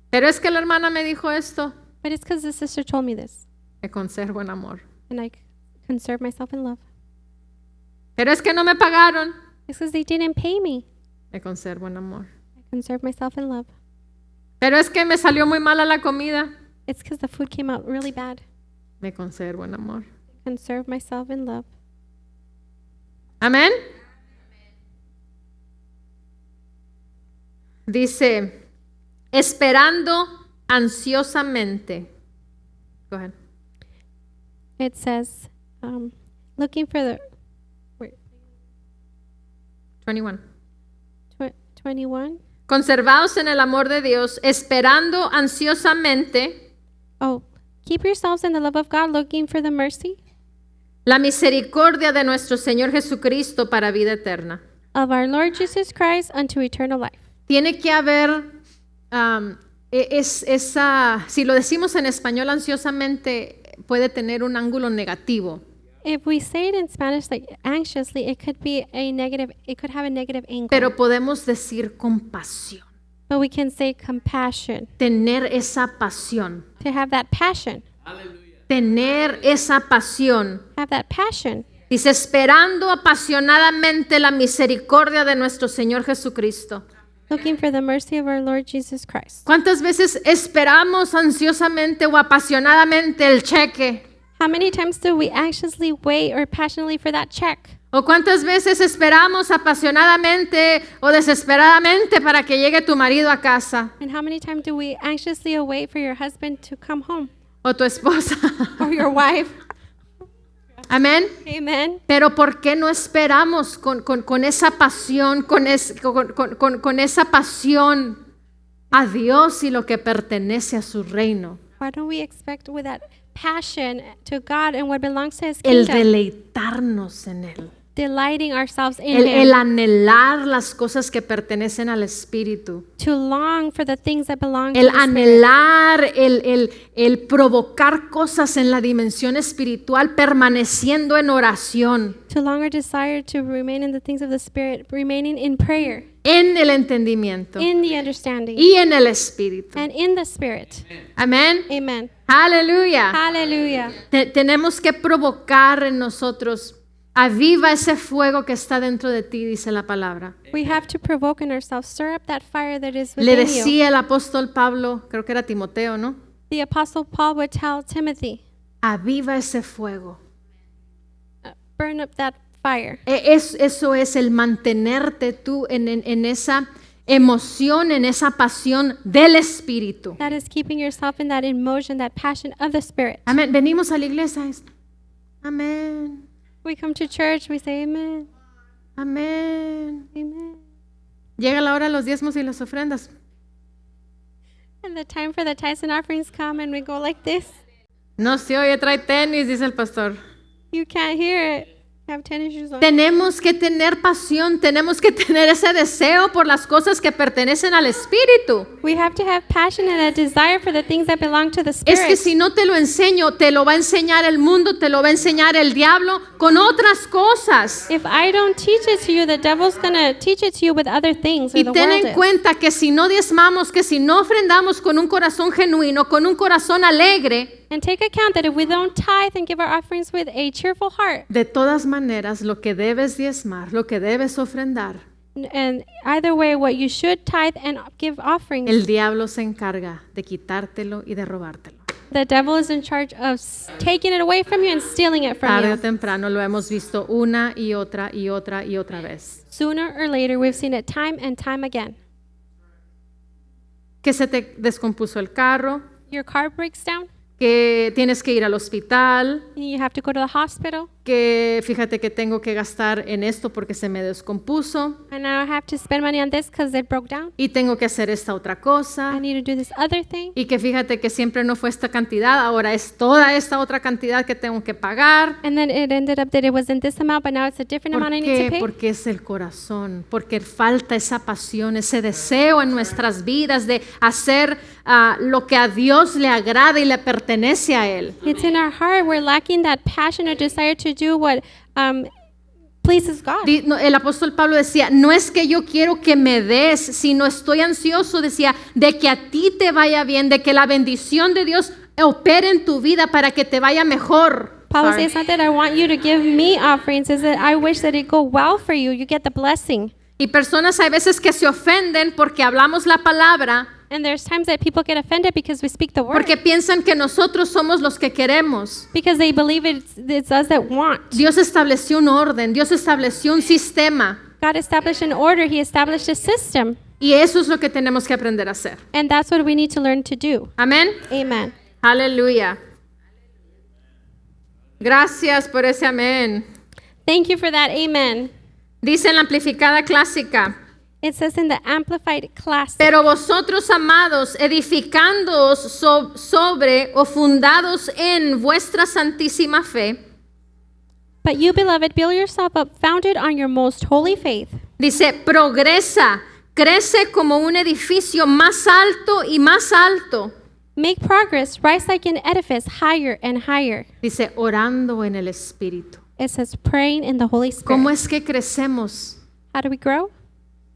Pero es que la hermana me dijo esto. But it's because the sister told me this. Me conservo en amor. And I conserve myself in love. Pero es que no me pagaron. It's because they didn't pay me. Me conservo en amor. I conserve myself in love. Pero es que me salió muy mala la comida. It's because the food came out really bad. Me conservo en amor. I conserve myself in love. Amén. Dice, esperando ansiosamente. Go ahead. It says, looking for the 21. 21. Conservaos en el amor de Dios, esperando ansiosamente Oh, keep yourselves in the love of God, looking for the mercy. la misericordia de nuestro Señor Jesucristo para vida eterna. of our Lord Jesus Christ unto eternal life. Tiene que haber esa, si lo decimos en español ansiosamente, puede tener un ángulo negativo. If we say it in Spanish like anxiously, it could be a negative, it could have a negative angle. Pero podemos decir compasión, But we can say compassion, tener esa pasión, to have that passion, tener esa pasión. have that passion. Dice, esperando apasionadamente la misericordia de nuestro Señor Jesucristo. Looking for the mercy of our Lord Jesus Christ. ¿Cuántas veces esperamos ansiosamente o apasionadamente el cheque? How many times do we anxiously wait or passionately for that check? ¿O cuántas veces esperamos apasionadamente o desesperadamente para que llegue tu marido a casa? And how many times do we anxiously await for your husband to come home O tu esposa. or your wife? Amén. Amen. Pero ¿por qué no esperamos con esa pasión, con esa pasión a Dios y lo que pertenece a su reino? Why don't we expect with that passion to God and what belongs to His El kingdom, deleitarnos en Él. delighting ourselves in El Him, anhelar las cosas que pertenecen al Espíritu. to long for the things that belong to El the Spirit, anhelar, el provocar cosas en la dimensión espiritual permaneciendo en oración, to long or desire to remain in the things of the Spirit, remaining in prayer, en el entendimiento in the understanding, y en el Espíritu. and in the Spirit. Amén. Amen. Aleluya. Hallelujah. Tenemos que provocar en nosotros, aviva ese fuego que está dentro de ti, dice la palabra. We have to provoke in ourselves, stir up that fire that is Le within you. decía el apóstol Pablo, creo que era Timoteo, ¿no? The Apostle Paul would tell Timothy, Aviva ese fuego. burn up that fire. Eso es el mantenerte tú en esa emoción, en esa pasión del Espíritu. That is keeping yourself in that emotion, that passion of the Spirit. Amén. Venimos a la iglesia. Amén. We come to church, we say amen, Amén. amen. Llega la hora de los diezmos y las ofrendas. And the time for the tithes and offerings come and we go like this. No se oye, trae tenis, dice el pastor. You can't hear it. Have tennis shoes on. Tenemos que tener pasión, tenemos que tener ese deseo por las cosas que pertenecen al Espíritu. We have to have passion and a desire for the things that belong to the Es que Spirit. si no te lo enseño, te lo va a enseñar el mundo, te lo va a enseñar el diablo con otras cosas. If I don't teach it to you, the devil's going to teach it to you with other things. Or Y the ten world en is. cuenta que si no diezmamos, que si no ofrendamos con un corazón genuino, con un corazón alegre, And take account that if we don't tithe and give our offerings with a cheerful heart, de todas maneras lo que debes diezmar, lo que debes ofrendar, and either way, what you should tithe and give offerings, el diablo se encarga de quitártelo y de robártelo. the devil is in charge of taking it away from you and stealing it from Tarde o you. temprano lo hemos visto una y otra y otra y otra vez. Sooner or later, we've seen it time and time again. Que se te descompuso el carro, Your car breaks down, que tienes que ir al hospital, and you have to go to the hospital, que fíjate que tengo que gastar en esto porque se me descompuso and now I have to spend money on this because it broke down. y tengo que hacer esta otra cosa. I need to do this other thing. Y que fíjate que siempre no fue esta cantidad, ahora es toda esta otra cantidad que tengo que pagar. And then it ended up that it wasn't this amount, but now it's a different ¿Por amount I need to qué? pay. Porque es el corazón, porque falta esa pasión, ese deseo en nuestras vidas de hacer lo que a Dios le agrada y le pertenece a Él. It's in our heart. We're lacking that passion or desire to do what pleases God. El apóstol Pablo decía, no es que yo quiero que me des, sino estoy ansioso, decía, de que a ti te vaya bien, de que la bendición de Dios opere en tu vida para que te vaya mejor. Paul Sorry. says, not that I want you to give me offerings, is that I wish that it go well for you. You get the blessing. Y personas hay veces que se ofenden porque hablamos la palabra, And there's times that people get offended because we speak the word. porque piensan que nosotros somos los que queremos. Because they believe it's us that want. Dios estableció un orden, Dios estableció un sistema, God established an order. He established a system. y eso es lo que tenemos que aprender a hacer. And that's what we need to learn to do. Amén. Amen. Aleluya. Gracias por ese amén. Thank you for that. Amen. Dice en la amplificada clásica, It says in the Amplified Classic, pero vosotros, amados, edificándoos sobre o fundados en vuestra santísima fe, But you, beloved, build yourself up, founded on your most holy faith. Dice, progresa, crece como un edificio más alto y más alto. Make progress, rise like an edifice, higher and higher. Dice, orando en el Espíritu. It says praying in the Holy Spirit. ¿Cómo es que crecemos? How do we grow?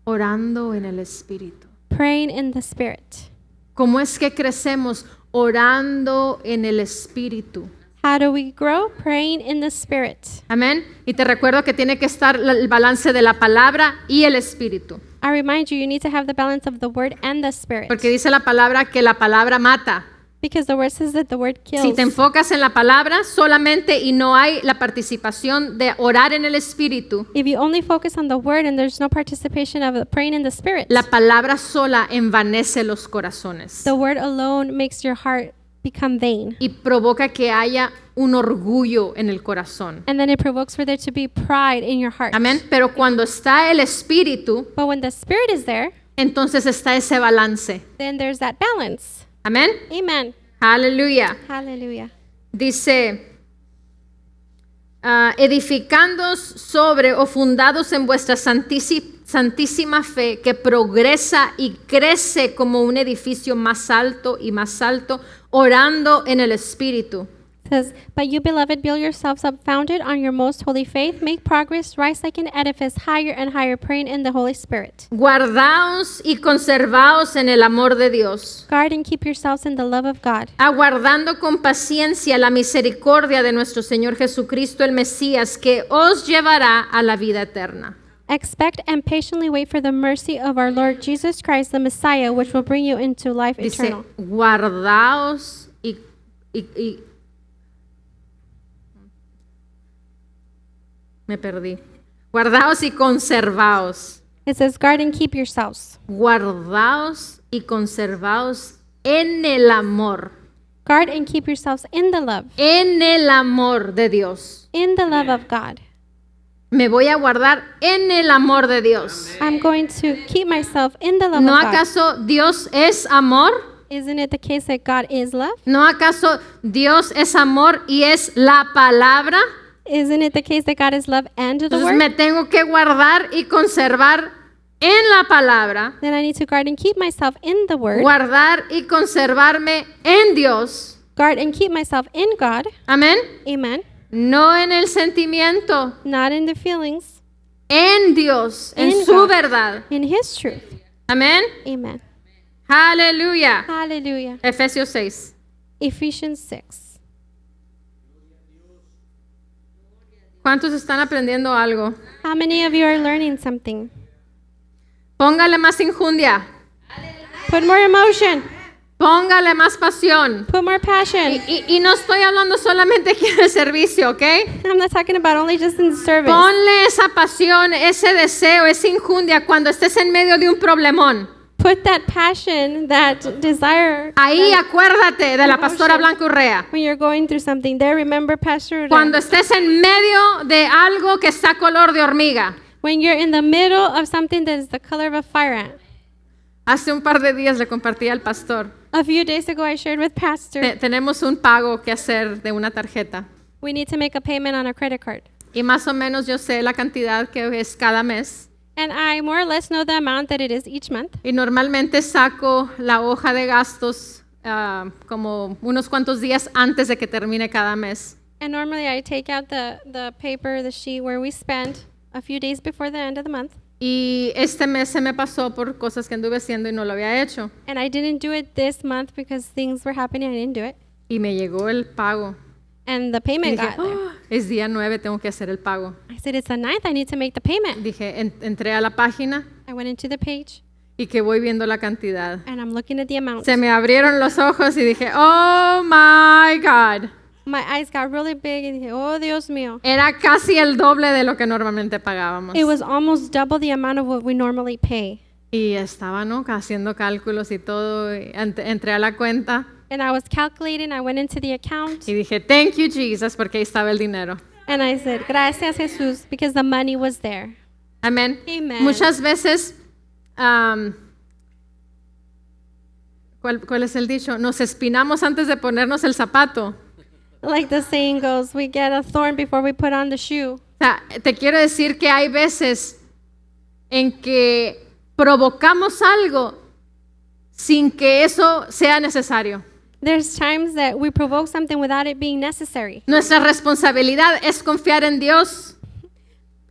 Orando en el Espíritu. Praying in the Spirit. ¿Cómo es que crecemos? Orando en el Espíritu. How do we grow? Praying in the Spirit. Amén. Y te recuerdo que tiene que estar el balance de la palabra y el Espíritu. I remind you, you need to have the balance of the Word and the Spirit. Porque dice la palabra que la palabra mata. Because the Word says that the Word kills. Si te enfocas en la palabra solamente y no hay la participación de orar en el Espíritu, If you only focus on the Word and there's no participation of praying in the Spirit, la palabra sola envanece los corazones the Word alone makes your heart become vain. y provoca que haya un orgullo en el corazón. And then it provokes for there to be pride in your heart. Amén. Pero cuando está el Espíritu, But when the Spirit is there, entonces está ese balance. then there's that balance. Amén. Amen. Aleluya. Hallelujah. Dice, edificándoos sobre o fundados en vuestra santísima fe que progresa y crece como un edificio más alto y más alto, orando en el Espíritu. Says, but you, beloved, build yourselves up, founded on your most holy faith, make progress, rise like an edifice, higher and higher, praying in the Holy Spirit. Guardaos y conservaos en el amor de Dios, Guard and keep yourselves in the love of God, aguardando con paciencia la misericordia de nuestro Señor Jesucristo el Mesías, que os llevará a la vida eterna. expect and patiently wait for the mercy of our Lord Jesus Christ, the Messiah, which will bring you into life Dice, eternal. guardaos y me perdí. Guardaos y conservaos. It says, guard and keep yourselves. Guardaos y conservaos en el amor. Guard and keep yourselves in the love, En el amor de Dios. in the love of God. Me voy a guardar en el amor de Dios. I'm going to keep myself in the love ¿No of God. acaso Dios es amor? Isn't it the case that God is love? ¿No acaso Dios es amor y es la palabra? Isn't it the case that God is love and the Entonces word? me tengo que guardar y conservar en la palabra. Then I need to guard and keep myself in the word. Guardar y conservarme en Dios. Guard and keep myself in God. Amén. Amen. No en el sentimiento, Not in the feelings, en Dios, en In su God. verdad. in His truth. Amén. Amen. Aleluya. Hallelujah. Efesios 6. Ephesians 6. ¿Cuántos están aprendiendo algo? How many of you are learning something? Póngale más injundia. Put more emotion. Póngale más pasión. Put more passion. Y no estoy hablando solamente aquí en el servicio, ¿ok? I'm not talking about only just in the service. Ponle esa pasión, ese deseo, esa injundia cuando estés en medio de un problemón. Put that passion, that desire. Ahí acuérdate de la pastora Emotion. Blanca Urrea. When you're going through something, there remember Pastor Ura. Cuando estés en medio de algo que está color de hormiga. When you're in the middle of something that is the color of a fire ant. Hace un par de días le compartí al pastor. A few days ago, I shared with Pastor, Tenemos un pago que hacer de una tarjeta. we need to make a payment on a credit card. Y más o menos yo sé la cantidad que es cada mes. And I more or less know the amount that it is each month. Y normalmente saco la hoja de gastos como unos cuantos días antes de que termine cada mes. And normally I take out the paper, the sheet where we spend a few days before the end of the month. Y este mes se me pasó por cosas que anduve haciendo y no lo había hecho. And I didn't do it this month because things were happening. I didn't do it. Y me llegó el pago. And the Y payment dije, got there. "Oh, es día 9, tengo que hacer el pago. I said, it's the 9th. I need to make the payment. Dije, entré a la página I went into the page y que voy viendo la cantidad. and I'm looking at the amount. Se me abrieron los ojos y dije, oh my God. My eyes got really big and dije, oh, Dios mío. Era casi el doble de lo que normalmente pagábamos. It was almost double the amount of what we normally pay. Y estaba, ¿no? Haciendo cálculos y todo. Y entré a la cuenta And I was calculating. I went into the account y dije, thank you, Jesus, porque ahí estaba el dinero. and I said, gracias, Jesús, because the money was there. Amén. Amen. Muchas veces, ¿cuál es el dicho? Nos espinamos antes de ponernos el zapato. Like the saying goes, we get a thorn before we put on the shoe. O sea, te quiero decir que hay veces en que provocamos algo sin que eso sea necesario. There's times that we provoke something without it being necessary. Nuestra responsabilidad es confiar en Dios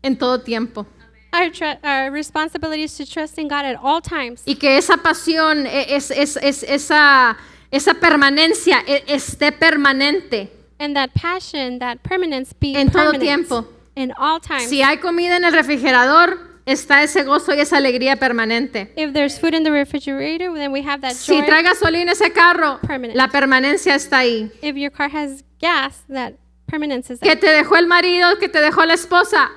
en todo tiempo. Our responsibility is to trust in God at all times. Y que esa pasión, esa permanencia esté permanente And that passion, that permanence be en todo permanent tiempo. in all times. Si hay comida en el refrigerador, está ese gozo y esa alegría permanente. If there's food in the refrigerator, then we have that Si joy. trae gasolina ese carro, Permanent. la permanencia está ahí. If your car has gas, that permanence is Que there. te dejó el marido, que te dejó la esposa,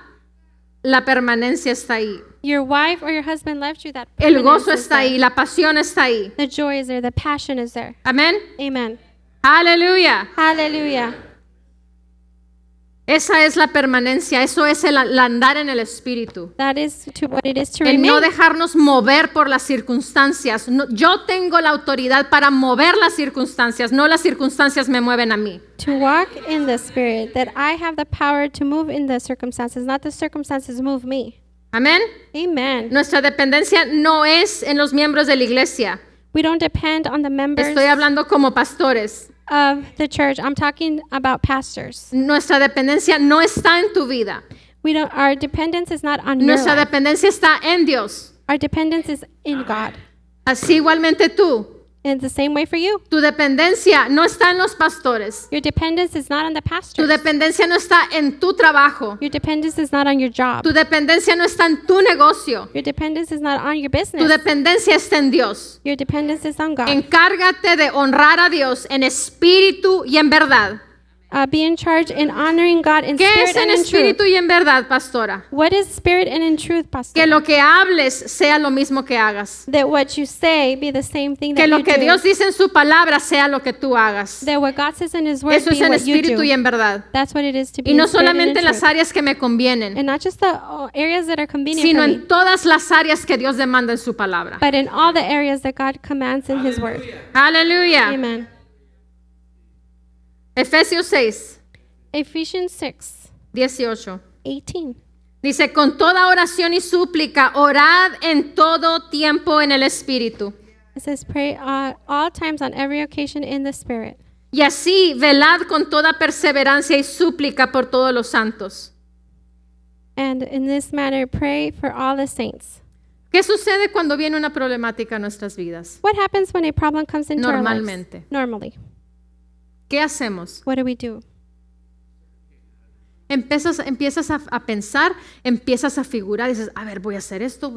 la permanencia está ahí. Your wife or your husband left you, that El permanence gozo is está there. ahí, la pasión está ahí. The joy is there, the passion is there. Amén. Amen. Aleluya. Hallelujah. Esa es la permanencia, eso es el andar en el Espíritu. That is to what it is to El no remain. dejarnos mover por las circunstancias. Yo tengo la autoridad para mover las circunstancias, no las circunstancias me mueven a mí. To walk in the Spirit, that I have the power to move in the circumstances, not the circumstances move me. Amén. Amen. Nuestra dependencia no es en los miembros de la iglesia. We don't depend on the members Estoy hablando como pastores. of the church. I'm talking about pastors. Nuestra dependencia no está en tu vida. Our dependence is not on your Nuestra life. dependencia está en Dios. Our dependence is in God. Así igualmente tú. And the same way for you. Tu dependencia no está en los pastores. Your dependence is not on the Tu pastors. dependencia no está en tu trabajo. Your dependence is not on your job. Tu dependencia no está en tu negocio. Your dependence is not on your Tu business. dependencia está en Dios. Your dependence is on God. Encárgate de honrar a Dios en espíritu y en verdad. Be in charge in honoring God in ¿Qué spirit es en and in truth. espíritu y en verdad, pastora? What is spirit and in truth, Pastor? Que lo que hables sea lo mismo que hagas. That what you say be the same thing Que that lo you que do. Dios dice en su palabra sea lo que tú hagas. That what God says in His Word Eso be es en what you espíritu do. y en verdad. That's what it is to be Y no in spirit and solamente in en las truth. áreas que me convienen, And not just the areas that are convenient sino for me, en todas las áreas que Dios demanda en su palabra. but in all the areas that God commands in His Word. Aleluya. Amen. Efesios 6, Ephesians 6, 18. 18. Dice, con toda oración y súplica, orad en todo tiempo en el Espíritu. It says, pray all times on every occasion in the Spirit. Y así, velad con toda perseverancia y súplica por todos los santos. And in this manner, pray for all the saints. ¿Qué sucede cuando viene una problemática a nuestras vidas? What happens when a problem comes into our lives? Normalmente. Normally. ¿Qué hacemos? What do we do? Empiezas a pensar, empiezas a figurar, dices, a ver, voy a hacer esto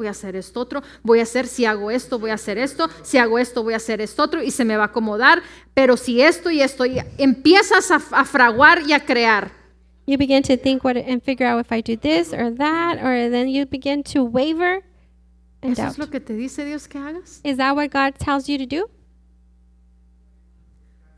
otro, voy a hacer, si hago esto, voy a hacer esto, si hago esto, voy a hacer esto otro, y se me va a acomodar, pero si esto y esto, y empiezas a fraguar y a crear. You begin to think and figure out if I do this or that, or then you begin to waver and ¿Eso doubt. es lo que te dice Dios que hagas? Is that what God tells you to do?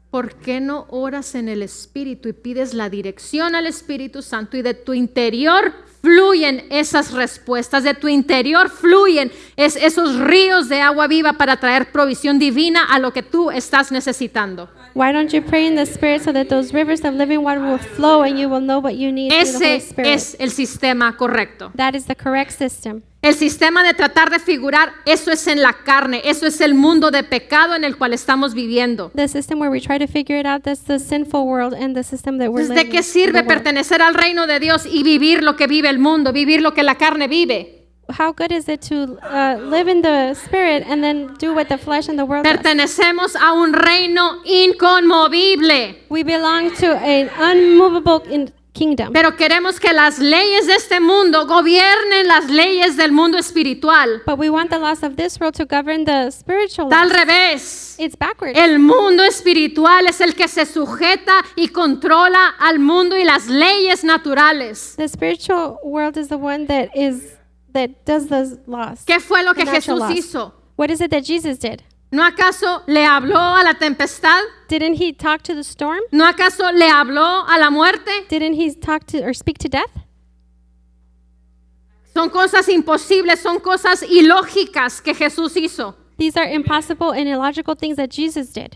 ¿Por qué no oras en el Espíritu y pides la dirección al Espíritu Santo y de tu interior fluyen esas respuestas, de tu interior fluyen esos ríos de agua viva para traer provisión divina a lo que tú estás necesitando? Why don't you pray in the Spirit so that those rivers of living water will flow and you will know what you need through the Holy Ese Spirit? es el sistema correcto. That is the correct system. El sistema de tratar de figurar, eso es en la carne, eso es el mundo de pecado en el cual estamos viviendo. The system where we try to figure it out, that's the sinful world and the system that we're Entonces, living ¿de qué in. sirve the world. pertenecer al reino de Dios y vivir lo que vive el mundo, vivir lo que la carne vive? How good is it to live in the Spirit and then do what the flesh and the world does? Pertenecemos a un reino inconmovible, We belong to an unmovable kingdom. pero queremos que las leyes de este mundo gobiernen las leyes del mundo espiritual. But we want the laws of this world to govern the spiritual Está al laws. revés. It's backwards. El mundo espiritual es el que se sujeta y controla al mundo y las leyes naturales. The spiritual world is the one that does those laws. ¿Qué fue lo que The natural Jesús laws. hizo? What is it that Jesus did? ¿No acaso le habló a la tempestad? Didn't he talk to the storm? ¿No acaso le habló a la muerte? Didn't he talk to or speak to death? Son cosas imposibles, son cosas ilógicas que Jesús hizo. These are impossible and illogical things that Jesus did.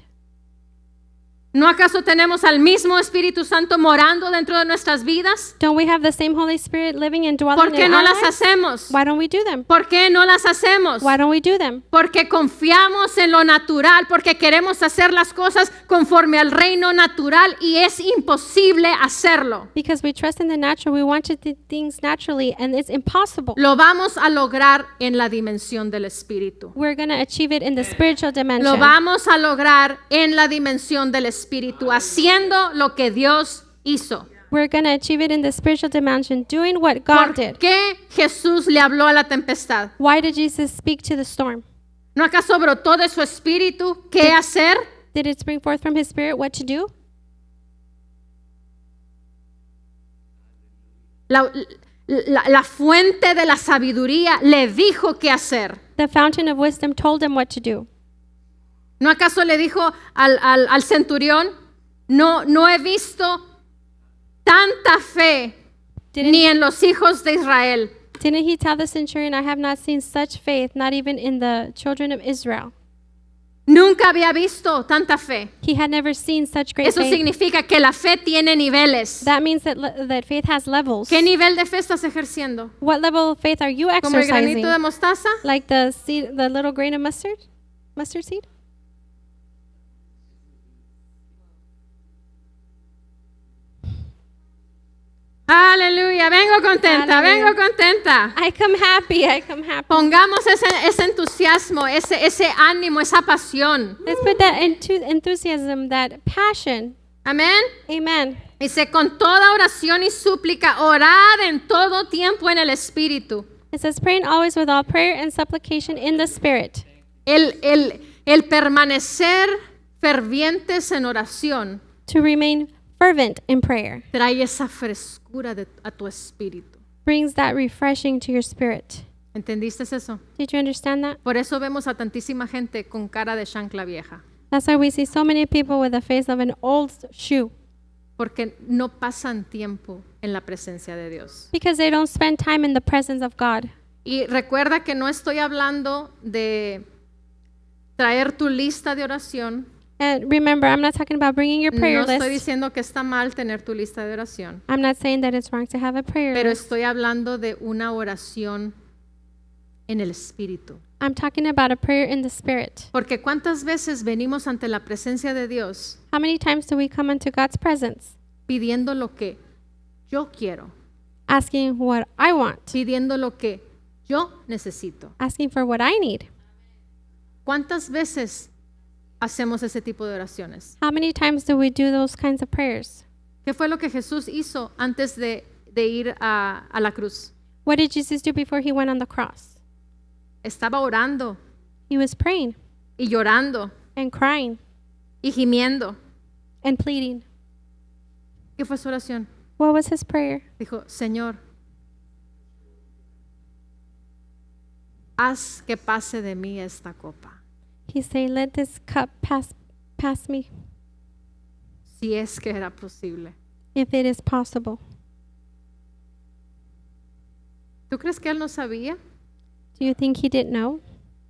¿No acaso tenemos al mismo Espíritu Santo morando dentro de nuestras vidas? Don't we have the same Holy Spirit living and dwelling ¿Por qué in no our las lives? hacemos? Why don't we do them? ¿Por qué no las hacemos? Why don't we do them? Porque confiamos en lo natural, porque queremos hacer las cosas conforme al reino natural y es imposible hacerlo. Because we trust in the natural. We want to do things naturally, and it's impossible. Lo vamos a lograr en la dimensión del Espíritu. We're going to achieve it in the spiritual Lo dimension. vamos a lograr en la dimensión del Espíritu, haciendo lo que Dios hizo. We're going to achieve it in the spiritual dimension, doing what God ¿Por did. qué Jesús le habló a la tempestad? Why did Jesus speak to the storm? ¿No acaso brotó de su espíritu qué hacer? Did it spring forth from his spirit what to do? La fuente de la sabiduría le dijo qué hacer. The fountain of wisdom told him what to do. ¿No acaso le dijo al centurión, no he visto tanta fe ni en los hijos de Israel? Didn't he tell the centurion, I have not seen such faith, not even in the children of Israel? Nunca había visto tanta fe. He had never seen such great Eso faith. significa que la fe tiene niveles. That means that faith has levels. ¿Qué nivel de fe estás ejerciendo? What level of faith are you ¿Como el exercising? granito de mostaza? Like the seed, the little grain of mustard seed? Aleluya, vengo contenta, Aleluya. vengo contenta. I come happy. Pongamos ese entusiasmo, ese ánimo, esa pasión. Let's put that into enthusiasm, that passion. Amén. Amen. Dice, con toda oración y súplica, orad en todo tiempo en el Espíritu. It says, praying always with all prayer and supplication in the Spirit. El permanecer fervientes en oración To remain fervent in prayer trae esa frescura a tu espíritu. brings that refreshing to your spirit. ¿Entendiste eso? Did you understand that? Por eso vemos a tantísima gente con cara de chancla vieja. That's why we see so many people with the face of an old shoe. Porque no pasan tiempo en la presencia de Dios. Because they don't spend time in the presence of God. Y recuerda que no estoy hablando de traer tu lista de oración. And remember, I'm not talking about bringing your prayer No estoy list. diciendo que está mal tener tu lista de oración. I'm not saying that it's wrong to have a prayer Pero list. estoy hablando de una oración en el Espíritu. I'm talking about a prayer in the Spirit. Porque cuántas veces venimos ante la presencia de Dios How many times do we come into God's presence pidiendo lo que yo quiero, asking what I want, pidiendo lo que yo necesito? asking for what I need? ¿Cuántas veces hacemos ese tipo de oraciones? How many times do we do those kinds of prayers? ¿Qué fue lo que Jesús hizo antes de ir a la cruz? What did Jesus do before he went on the cross? Estaba orando He was praying y llorando and crying y gimiendo. and pleading. ¿Qué fue su oración? What was his prayer? Dijo, Señor, haz que pase de mí esta copa, He said, let this cup pass me, si es que era posible. if it is possible. ¿Tú crees que él no sabía? Do you think he didn't know?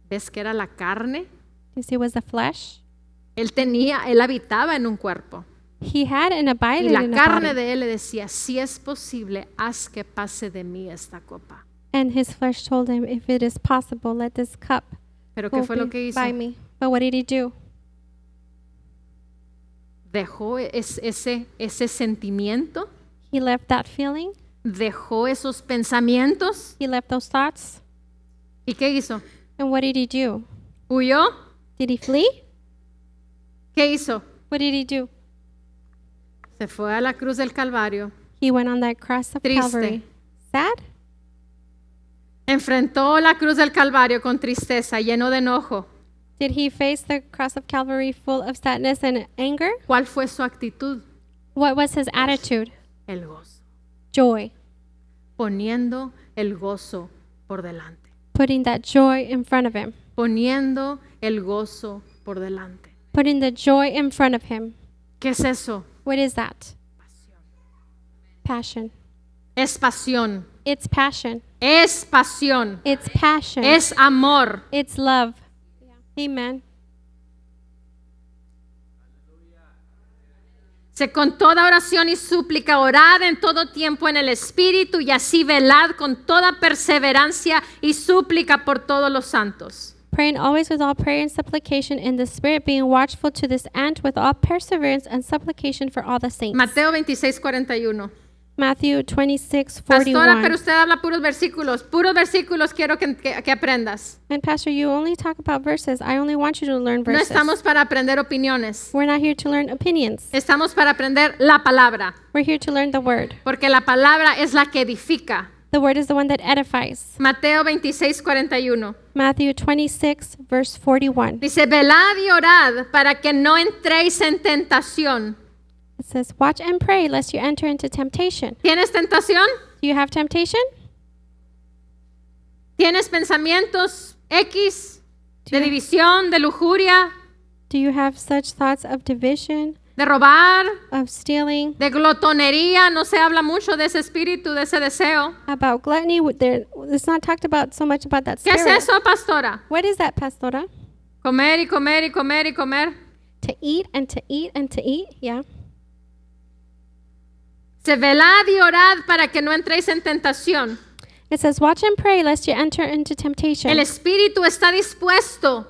¿Ves que era la carne? Because it was the flesh. Él habitaba en un cuerpo. He had and Y abided la in a carne body. de él le decía, si es posible, haz que pase de mí esta copa. And his flesh told him, if it is possible, let this cup Pero ¿qué go fue lo que hizo? by me. But what did he do? Dejó ese sentimiento, He left that feeling. dejó esos pensamientos. He left those thoughts. ¿Y qué hizo? And what did he do? ¿Huyó? Did he flee? ¿Qué hizo? What did he do? Se fue a la cruz del Calvario. He went on that cross of Triste. Calvary. Sad? Enfrentó la cruz del Calvario con tristeza, lleno de enojo. Did he face the cross of Calvary full of sadness and anger? ¿Cuál fue su actitud? What was his attitude? El gozo. Joy. Poniendo el gozo por delante. Putting that joy in front of him. Poniendo el gozo por delante. Putting the joy in front of him. ¿Qué es eso? What is that? Passion. Es pasión. It's passion. Es pasión. It's passion. Es amor. It's love. Amen. Con toda oración y súplica, orad en todo tiempo en el Espíritu y así velad con toda perseverancia y súplica por todos los santos. Praying always with all prayer and supplication in the Spirit, being watchful to this end with all perseverance and supplication for all the saints. Mateo 26:41. Matthew 26:41. Pastora, pero usted habla puros versículos quiero que aprendas. And Pastor, you only talk about verses. I only want you to learn No verses. estamos para aprender opiniones, We're not here to learn opinions. estamos para aprender la palabra, We're here to learn the word. porque la palabra es la que edifica. The word is the one that edifies. Mateo 26:41. Matthew 26, verse 41. Dice, velad y orad para que no entréis en tentación. It says, watch and pray lest you enter into temptation. ¿Tienes tentación? Do you have temptation? ¿Tienes pensamientos X de división, de lujuria, Do you have such thoughts of division, de robar, of stealing, de glotonería? No se habla mucho de ese espíritu, de ese deseo. about gluttony? It's not talked about so much about that ¿Qué es spirit. eso, pastora? What is that, Pastora? Comer y comer y comer y comer. To eat and to eat and to eat? Yeah. Se velad y orad para que no entréis en tentación. It says, watch and pray lest you enter into temptation. El espíritu está dispuesto,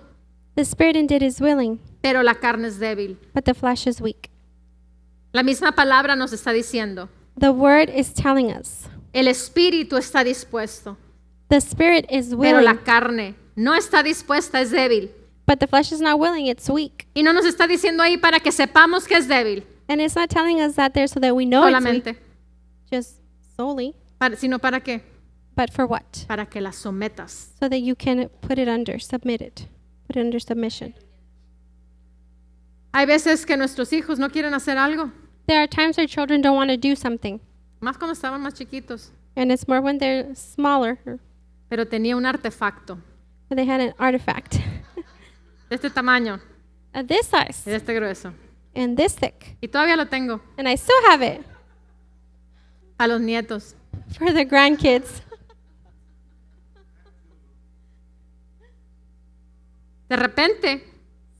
The spirit indeed is willing, pero la carne es débil. but the flesh is weak. La misma palabra nos está diciendo, The word is telling us. el espíritu está dispuesto, The spirit is pero la willing, carne no está dispuesta, es débil. but the flesh is not willing, it's weak. Y no nos está diciendo ahí para que sepamos que es débil And it's not telling us that there so that we know it's weak, solamente, just solely, sino para qué? but for what? Para que la sometas. So that you can put it under, submit it, put it under submission. Hay veces que nuestros hijos no quieren hacer algo, There are times our children don't want to do something, más cuando estaban más chiquitos, and it's more when they're smaller, or pero tenía un artefacto they had an artifact de este tamaño of this y size de este grueso. and this thick, Y todavía lo tengo, and I still have it a los nietos. for the grandkids. De repente,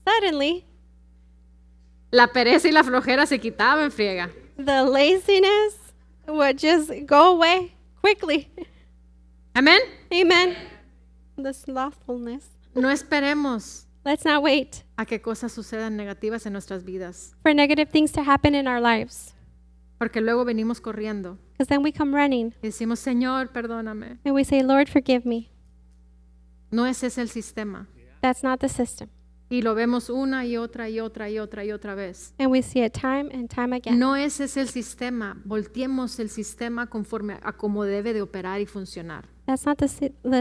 Suddenly, la pereza y la flojera se quitaban, friega. the laziness would just go away quickly. Amén. Amen. The slothfulness. No esperemos Let's not wait a que cosas sucedan negativas en nuestras vidas, for negative things to happen in our lives, porque luego venimos corriendo because then we come running y decimos, Señor, perdóname. and we say, Lord, forgive me. No ese es el sistema. That's not the system. Y lo vemos una y otra y otra y otra y otra vez. And we see it time and time again. No ese es el sistema. Volteemos el sistema conforme a cómo debe de operar y funcionar. That's not the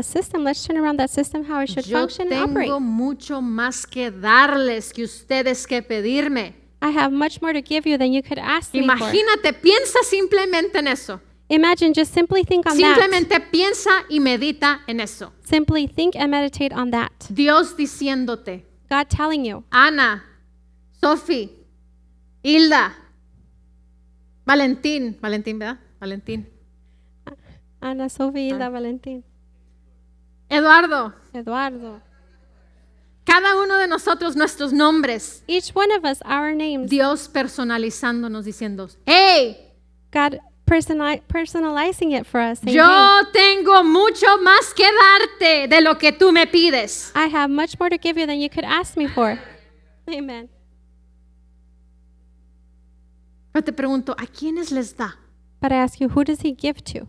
system. Let's turn around that system how it should Yo function and operate. tengo mucho más que darles que ustedes que pedirme. I have much more to give you than you could ask me for. Imagínate, piensa simplemente en eso. Imagine, just simply think on that. Simplemente piensa y medita en eso. Simply think and meditate on that. Dios diciéndote, God telling you, Ana, Sophie, Hilda, Valentín, ¿verdad? Valentín, Ana, Sofía, Hilda, Valentín, Eduardo, Eduardo. cada uno de nosotros nuestros nombres, Each one of us, our names. Dios personalizándonos diciendo, hey, God personalizing it for us. Saying, yo hey, tengo mucho más que darte de lo que tú me pides. I have much more to give you than you could ask me for. Amen. Pero te pregunto, ¿a quiénes les da? But I ask you, who does he give to?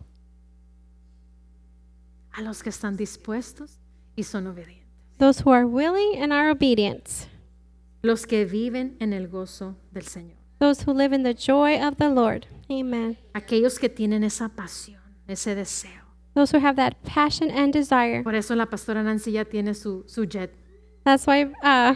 A los que están dispuestos y son obedientes. Those who are willing and are obedient. Los que viven en el gozo del Señor. Those who live in the joy of the Lord. Amen. Aquellos que tienen esa pasión, ese deseo. Those who have that passion and desire. Por eso la pastora Nancy ya tiene su jet. That's why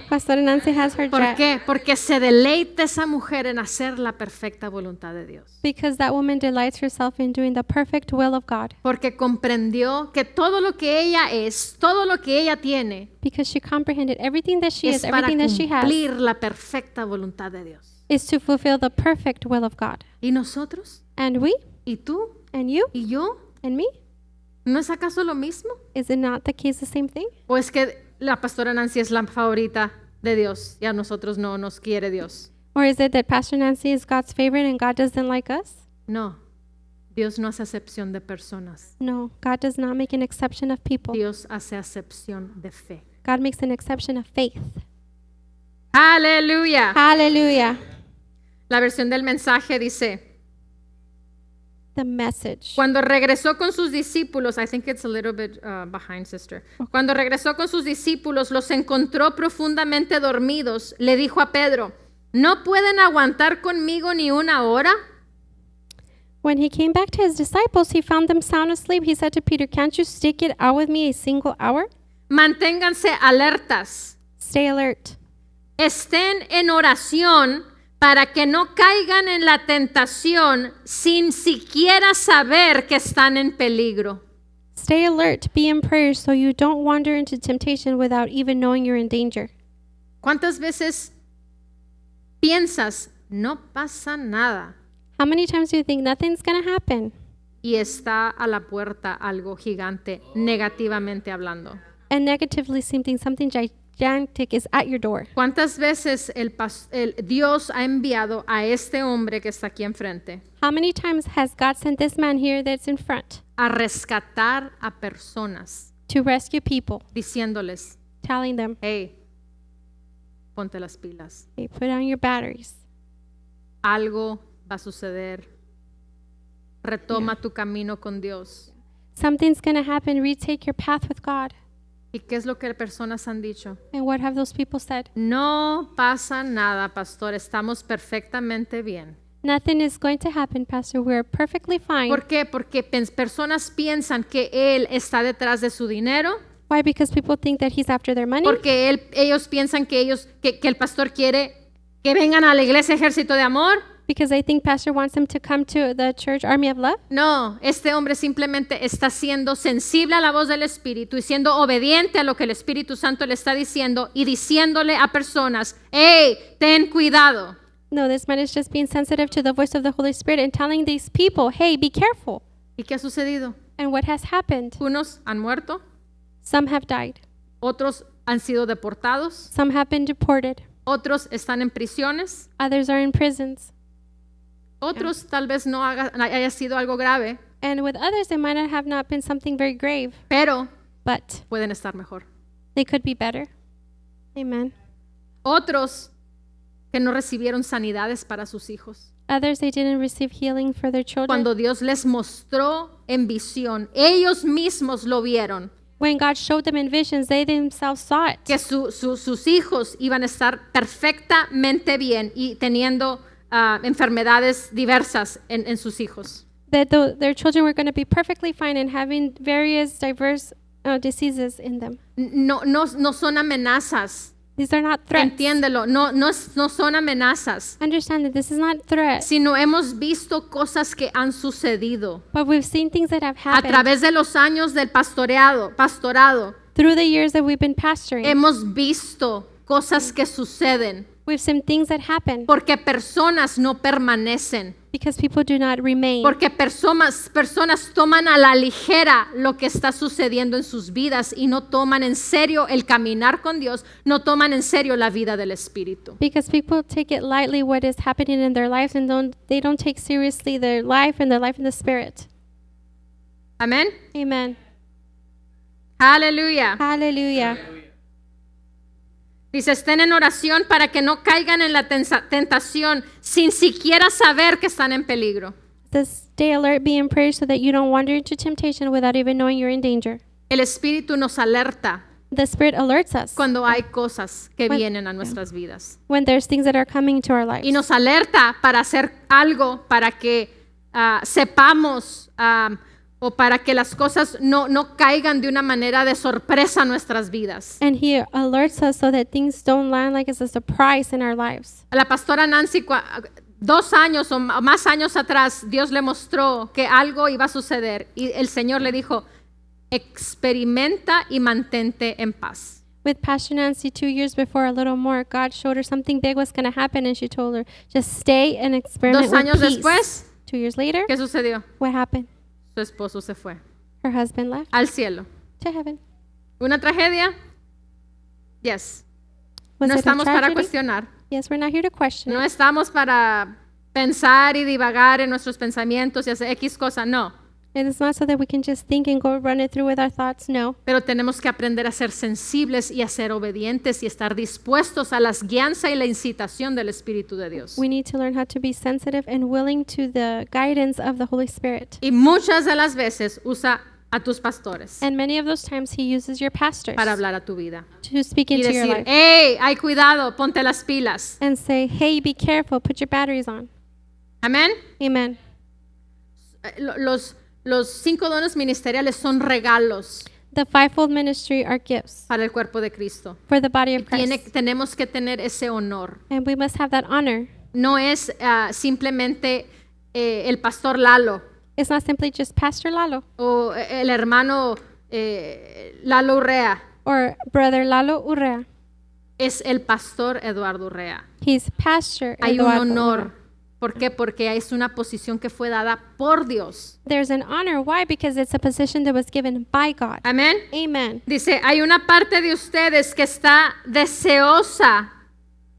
Pastor Nancy has her ¿Por jet. qué? Porque se deleita esa mujer en hacer la perfecta voluntad de Dios. Because that woman delights herself in doing the perfect will of God. Porque comprendió que todo lo que ella es, todo lo que ella tiene, Because she comprehended everything that she es is, para everything that she has, cumplir la perfecta voluntad de Dios. is to fulfill the perfect will of God. ¿Y nosotros? And we, ¿Y tú? and you, ¿Y yo? and me, ¿No es acaso lo mismo? is it not the case the same thing? ¿O es que la pastora Nancy es la favorita de Dios y a nosotros no nos quiere Dios? Or is it that Pastor Nancy is God's favorite and God doesn't like us? No. Dios no hace acepción de personas. No, God does not make an exception of people. Dios hace acepción de fe. God makes an exception of faith. Aleluya. Hallelujah. La versión del mensaje dice, The Message. cuando regresó con sus discípulos, I think it's a little bit behind, sister. Cuando regresó con sus discípulos, los encontró profundamente dormidos. Le dijo a Pedro, ¿no pueden aguantar conmigo ni una hora? When he came back to his disciples, he found them sound asleep. He said to Peter, "Can't you stick it out with me a single hour? Manténganse alertas. Stay alert. Estén en oración para que no caigan en la tentación sin siquiera saber que están en peligro. Stay alert. Be in prayer so you don't wander into temptation without even knowing you're in danger." ¿Cuántas veces piensas, no pasa nada, How many times do you think nothing's going to happen? y está a la puerta algo gigante, negativamente hablando? And negatively something gigantic is at your door. ¿Cuántas veces Dios ha enviado a este hombre que está aquí enfrente How many times has God sent this man here that's in front a rescatar a personas, to rescue people, diciéndoles, telling them, hey, ponte las pilas, "Hey, put on your batteries. algo va a suceder, retoma tu camino con Dios? Something's going to happen. Retake your path with God." ¿Y qué es lo que personas han dicho? And what have those people said? No pasa nada, pastor, estamos perfectamente bien. Nothing is going to happen, Pastor. We're perfectly fine. ¿Por qué? Porque personas piensan que Él está detrás de su dinero, Why? Because people think that he's after their money. porque ellos piensan que el pastor quiere que vengan a la iglesia Ejército de Amor. Because they think Pastor wants them to come to the church Army of Love. No, este hombre simplemente está siendo sensible a la voz del Espíritu y siendo obediente a lo que el Espíritu Santo le está diciendo y diciéndole a personas, hey, ten cuidado. No, this man is just being sensitive to the voice of the Holy Spirit and telling these people, "Hey, be careful." ¿Y qué ha sucedido? And what has happened? Unos han muerto, Some have died. otros han sido deportados, Some have been deported. otros están en prisiones, Others are in prisons. otros tal vez no haya sido algo grave, And with others, it might not have not been something very grave, pero but pueden estar mejor. they could be better. Amen. Otros que no recibieron sanidades para sus hijos. Others, they didn't receive healing for their children. Cuando Dios les mostró en visión, ellos mismos lo vieron, When God showed them in visions, they themselves saw it. que sus hijos iban a estar perfectamente bien y teniendo enfermedades diversas en sus hijos. That their children were going to be perfectly fine and having various diverse diseases in them. No son amenazas, These are not threats. entiéndelo, no son amenazas, Understand that this is not threat, sino hemos visto cosas que han sucedido but we've seen things that have a happened través de los años del pastorado. through the years that we've been pastoring. Hemos visto cosas que suceden We've seen things that happen porque personas no permanecen, because people do not remain. porque personas toman a la ligera lo que está sucediendo en sus vidas y no toman en serio el caminar con Dios, no toman en serio la vida del Espíritu. Because people take it lightly what is happening in their lives and they don't take seriously their life and their life in the Spirit. Amén. Amen. Aleluya. Hallelujah. Dice, estén en oración para que no caigan en la tentación sin siquiera saber que están en peligro. Says, stay alert, be in prayer so that you don't wander into temptation without even knowing you're in danger. El Espíritu nos alerta The Spirit alerts us cuando hay cosas que When- vienen a nuestras vidas. when there's things that are coming to our lives. Y nos alerta para hacer algo para que sepamos o para que las cosas no caigan de una manera de sorpresa a nuestras vidas. And He alerts us so that things don't land like it's a surprise in our lives. A la pastora Nancy, 2 años o más años atrás, Dios le mostró que algo iba a suceder y el Señor le dijo, experimenta y mantente en paz. With Pastor Nancy 2 years before, a little more, God showed her something big was going to happen, and she told her, just stay and experiment 2 with años peace. después, 2 years later, ¿qué sucedió? what happened? Su esposo se fue Her husband left al cielo. to heaven. ¿Una tragedia? Yes. Was No it a estamos para tragedy? cuestionar. Yes, we're not here to question No it. estamos para pensar y divagar en nuestros pensamientos y hacer X cosa, no. It is not so that we can just think and go run it through with our thoughts. No. Pero tenemos que aprender a ser sensibles y a ser obedientes y estar dispuestos a las guianza y la incitación del Espíritu de Dios. We need to learn how to be sensitive and willing to the guidance of the Holy Spirit. Y muchas de las veces usa a tus pastores And many of those times he uses your pastors para hablar a tu vida. to speak Y into your decir, life hey, hay cuidado, ponte las pilas. and say, hey, be careful, put your batteries on. Amén. Amen. Los 5 dones ministeriales son regalos The fivefold ministry are gifts para el cuerpo de Cristo. for the body of Christ. Tenemos que tener ese honor. And we must have that honor. No es simplemente el pastor Lalo It's not simply just Pastor Lalo o el hermano Lalo Urrea. or Brother Lalo Urrea. Es el pastor Eduardo Urrea. He's Pastor Hay un Eduardo honor. Urrea. ¿Por qué? Porque es una posición que fue dada por Dios. There's an honor. Why? Because it's a position that was given by God. Amén. Amen. Dice, hay una parte de ustedes que está deseosa,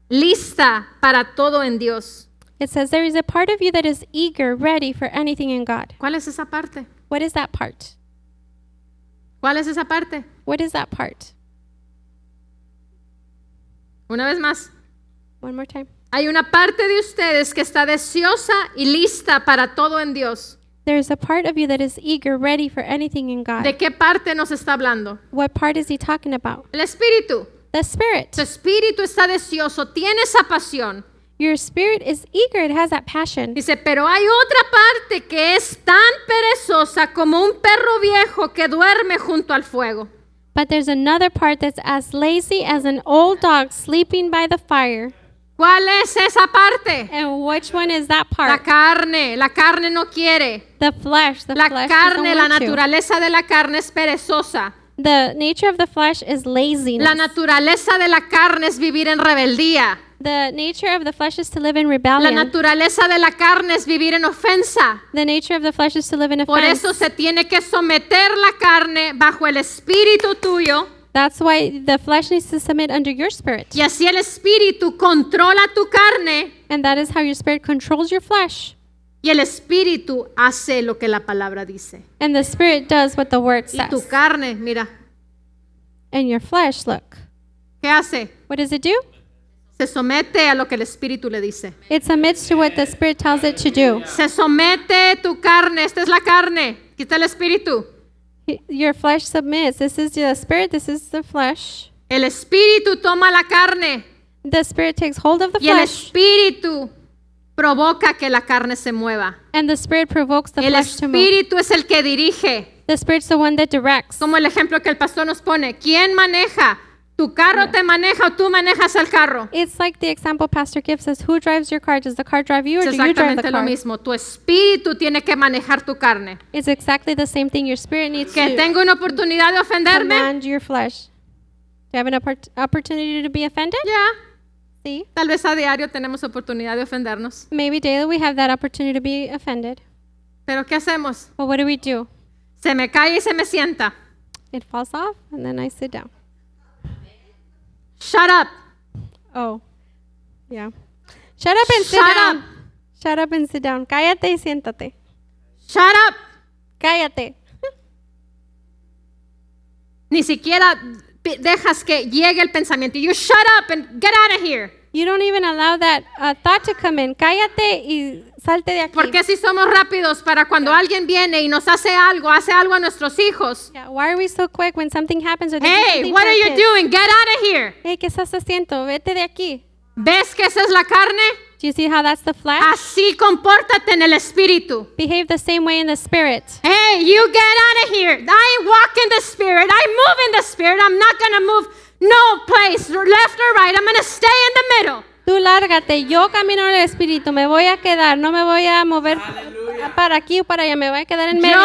lista para todo en Dios. It says there is a part of you that is eager, ready for anything in God. ¿Cuál es esa parte? What is that part? ¿Cuál es esa parte? What is that part? Una vez más. One more time. Hay una parte de ustedes que está deseosa y lista para todo en Dios. There is a part of you that is eager, ready for anything in God. ¿De qué parte nos está hablando? What part is he talking about? El Espíritu. The Spirit. Tu espíritu está deseoso, tiene esa pasión. Your spirit is eager. It has that passion. Dice, pero hay otra parte que es tan perezosa como un perro viejo que duerme junto al fuego. But there's another part that's as lazy as an old dog sleeping by the fire. ¿Cuál es esa parte? And which one is that La part? carne no quiere. The flesh. The La flesh carne, doesn't la want to. naturaleza de la carne es perezosa. The nature of the flesh is laziness. La naturaleza de la carne es vivir en rebeldía. The nature of the flesh is to live in La rebellion. naturaleza de la carne es vivir en ofensa. The nature of the flesh is to live in Por offense. eso se tiene que someter la carne bajo el espíritu tuyo. That's why the flesh needs to submit under your spirit. Y así el espíritu controla tu carne. And that is how your spirit controls your flesh. Y el espíritu hace lo que la palabra dice. And the spirit does what the word Y tu says. carne, mira, And your flesh, look. ¿qué hace? What does it do? Se somete a lo que el espíritu le dice. It submits to what the spirit tells it to do. Se somete tu carne. Esta es la carne. Aquí está el espíritu. Your flesh submits. This is the spirit, this is the flesh. El espíritu toma la carne. The spirit takes hold of the Y el flesh. espíritu provoca que la carne se mueva. And the spirit provokes the El flesh to move. espíritu es el que dirige. The spirit's the one that directs. Como el ejemplo que el pastor nos pone. ¿Quién maneja? ¿Tu carro te maneja o tú manejas el carro? It's like the example Pastor gives us. Who drives your car? Does the car drive you or Es do you drive the exactamente lo car? mismo. Tu espíritu tiene que manejar tu carne. It's exactly the same thing. Your spirit needs Que to tengo una oportunidad de ofenderme. command your flesh. Do you have an opportunity to be offended? Ya. See? Tal vez a diario tenemos oportunidad de ofendernos. Maybe daily we have that opportunity to be offended. Pero ¿qué hacemos? But what do? Se me cae y se me sienta. It falls off and then I sit down. Shut up. Oh. Yeah. Shut up and sit Shut down. up. Shut up and sit down. Cállate y siéntate. Shut up. Cállate. Ni siquiera dejas que llegue el pensamiento. You shut up and get out of here. You don't even allow that thought to come in. Cállate y salte de aquí. Porque si somos rápidos para cuando alguien viene y nos hace algo a nuestros hijos. Yeah, why are we so quick when something happens or they do Hey, something what to are our you kids? doing? Get out of here. Hey, ¿qué estás haciendo? Vete de aquí. ¿Ves que esa es la carne? Do you see how that's the flesh? Así compórtate en el espíritu. Behave the same way in the spirit. Hey, you get out of here. I walk in the spirit. I move in the spirit. I'm not going to move no place, left or right. I'm going to stay in the middle. Tú lárgate, yo camino en el espíritu, me voy a quedar, no me voy a mover para aquí o para allá, me voy a quedar en medio.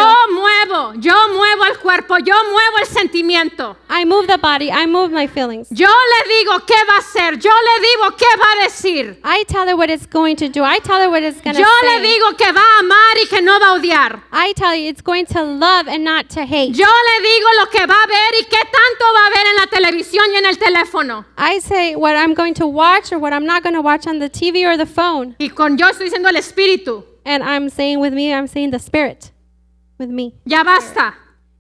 Yo muevo el cuerpo, yo muevo el sentimiento. I move the body, I move my feelings. Yo le digo qué va a hacer, yo le digo qué va a decir. I tell her what it's going to do. I tell her what it's going to Yo say. le digo que va a amar y que no va a odiar. I tell you it's going to love and not to hate. Yo le digo lo que va a ver y qué tanto va a ver en la televisión y en el teléfono. I say what I'm going to watch or what I'm not going to watch on the TV or the phone. Y con yo estoy diciendo el espíritu. And I'm saying with me, I'm saying the Spirit with me. Ya basta.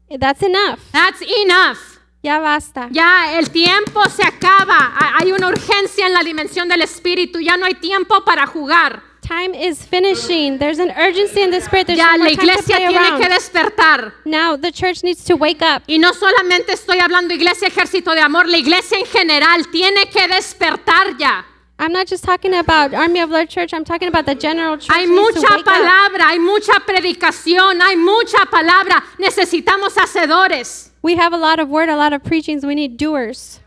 That's enough. That's enough. Ya basta. Ya el tiempo se acaba. Hay una urgencia en la dimensión del espíritu. Ya no hay tiempo para jugar. Time is finishing. There's an urgency in the Spirit. There's Ya no la more time to iglesia play tiene que around. despertar. Now the church needs to wake up. Y no solamente estoy hablando iglesia ejército de amor, la iglesia en general tiene que despertar ya. I'm not just talking about Army of Lord Church. I'm talking about the general church. Hay needs to mucha wake up. palabra, hay mucha predicación, hay mucha palabra. Necesitamos hacedores. We have a lot of word, a lot of preachings. We need doers.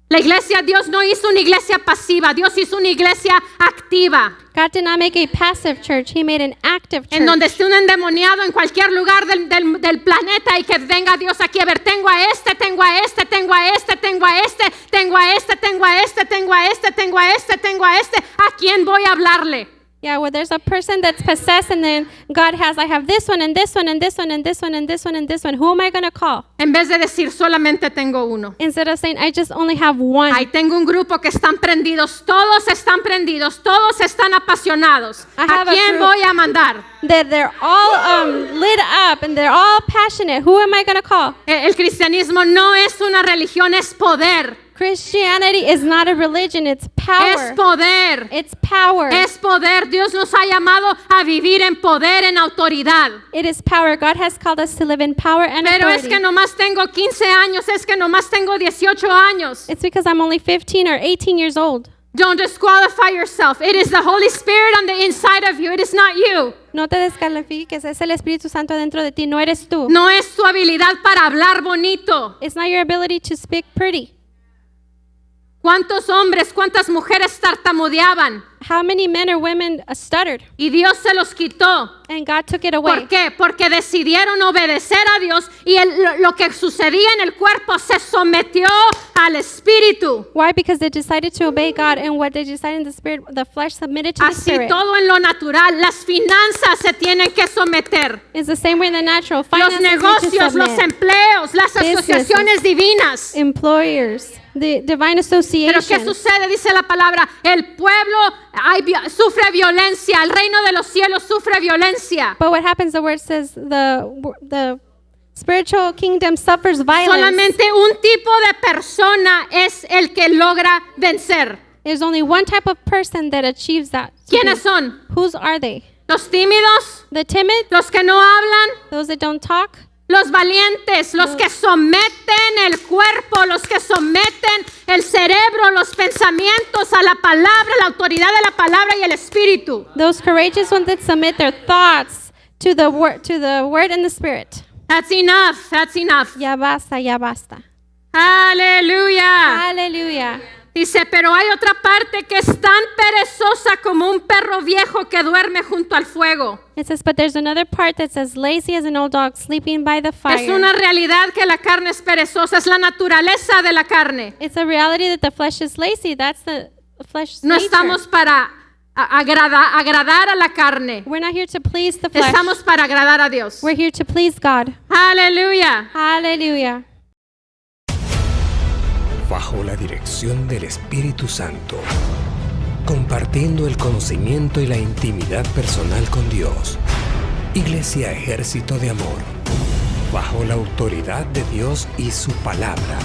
La iglesia, Dios no hizo una iglesia pasiva, Dios hizo una iglesia activa. God did not make a passive church. He made an active church. En donde esté un endemoniado en cualquier lugar del planeta y que venga Dios aquí a ver, tengo a este, tengo a este, tengo a este, tengo a este, tengo a este, tengo a este, tengo a este, tengo a este, tengo a este, ¿a quién voy a hablarle? Yeah, well, there's a person that's possessed, and then God has, I have this one, and this one, and this one, and this one, and this one, and this one. Who am I going to call? En vez de decir solamente tengo uno. Instead of saying, I just only have one. Ahí tengo un grupo que están prendidos, todos están apasionados. I ¿A have a quién group. voy a mandar? That they're all lit up, and they're all passionate. Who am I going to call? El cristianismo no es una religión, es poder. Christianity is not a religion, it's Es power. poder. It's power. Es poder. Dios nos ha llamado a vivir en poder, en autoridad. It is power. God has called us to live in power and Pero es authority. que nomás tengo 15 años, es que nomás tengo 18 años. It's because I'm only 15 or 18 years old. Don't disqualify yourself. It is the Holy Spirit on the inside of you. It is not you. No te descalifiques, es el Espíritu Santo dentro de ti, no eres tú. No es tu habilidad para hablar bonito. It's not your ability to speak pretty. ¿Cuántos hombres, cuántas mujeres tartamudeaban? How many men or women stuttered? Y Dios se los quitó. And God took it away. ¿Por qué? Porque decidieron obedecer a Dios y lo que sucedía en el cuerpo se sometió al espíritu. Why? Because they decided to obey God, and what they decided in the Spirit, the flesh submitted to the Así Spirit. todo en lo natural, las finanzas se tienen que someter. It's the same way in the natural. Los Finances need to negocios, los submit. empleos, las Businesses. asociaciones divinas. Employers, the divine Pero ¿qué association. sucede? Dice la palabra, el pueblo sufre violencia, el reino de los cielos sufre violencia. But what happens? The word says the spiritual kingdom suffers violence. Solamente un tipo de persona es el que logra vencer. There's only one type of person that achieves that. ¿Quiénes son? Whose are they? Los tímidos, The timid, los que no hablan, those that don't talk, los valientes, los que someten el cuerpo, los que someten el cerebro, los pensamientos a la palabra, la autoridad de la palabra y el espíritu. those courageous ones that submit their thoughts to the word and the Spirit. That's enough. That's enough. Ya basta, ya basta. Aleluya. Hallelujah. Dice, pero hay otra parte que es tan perezosa como un perro viejo que duerme junto al fuego. It says, but there's another part that says, lazy as an old dog sleeping by the Es fire. una realidad que la carne es perezosa, es la naturaleza de la carne. It's a reality that the flesh is lazy. That's the flesh's No nature. estamos para agradar a la carne. We're not here to please the flesh. Estamos para agradar a Dios. We're here to please God. Aleluya. Hallelujah. Bajo la dirección del Espíritu Santo, compartiendo el conocimiento y la intimidad personal con Dios. Iglesia Ejército de Amor, bajo la autoridad de Dios y su palabra.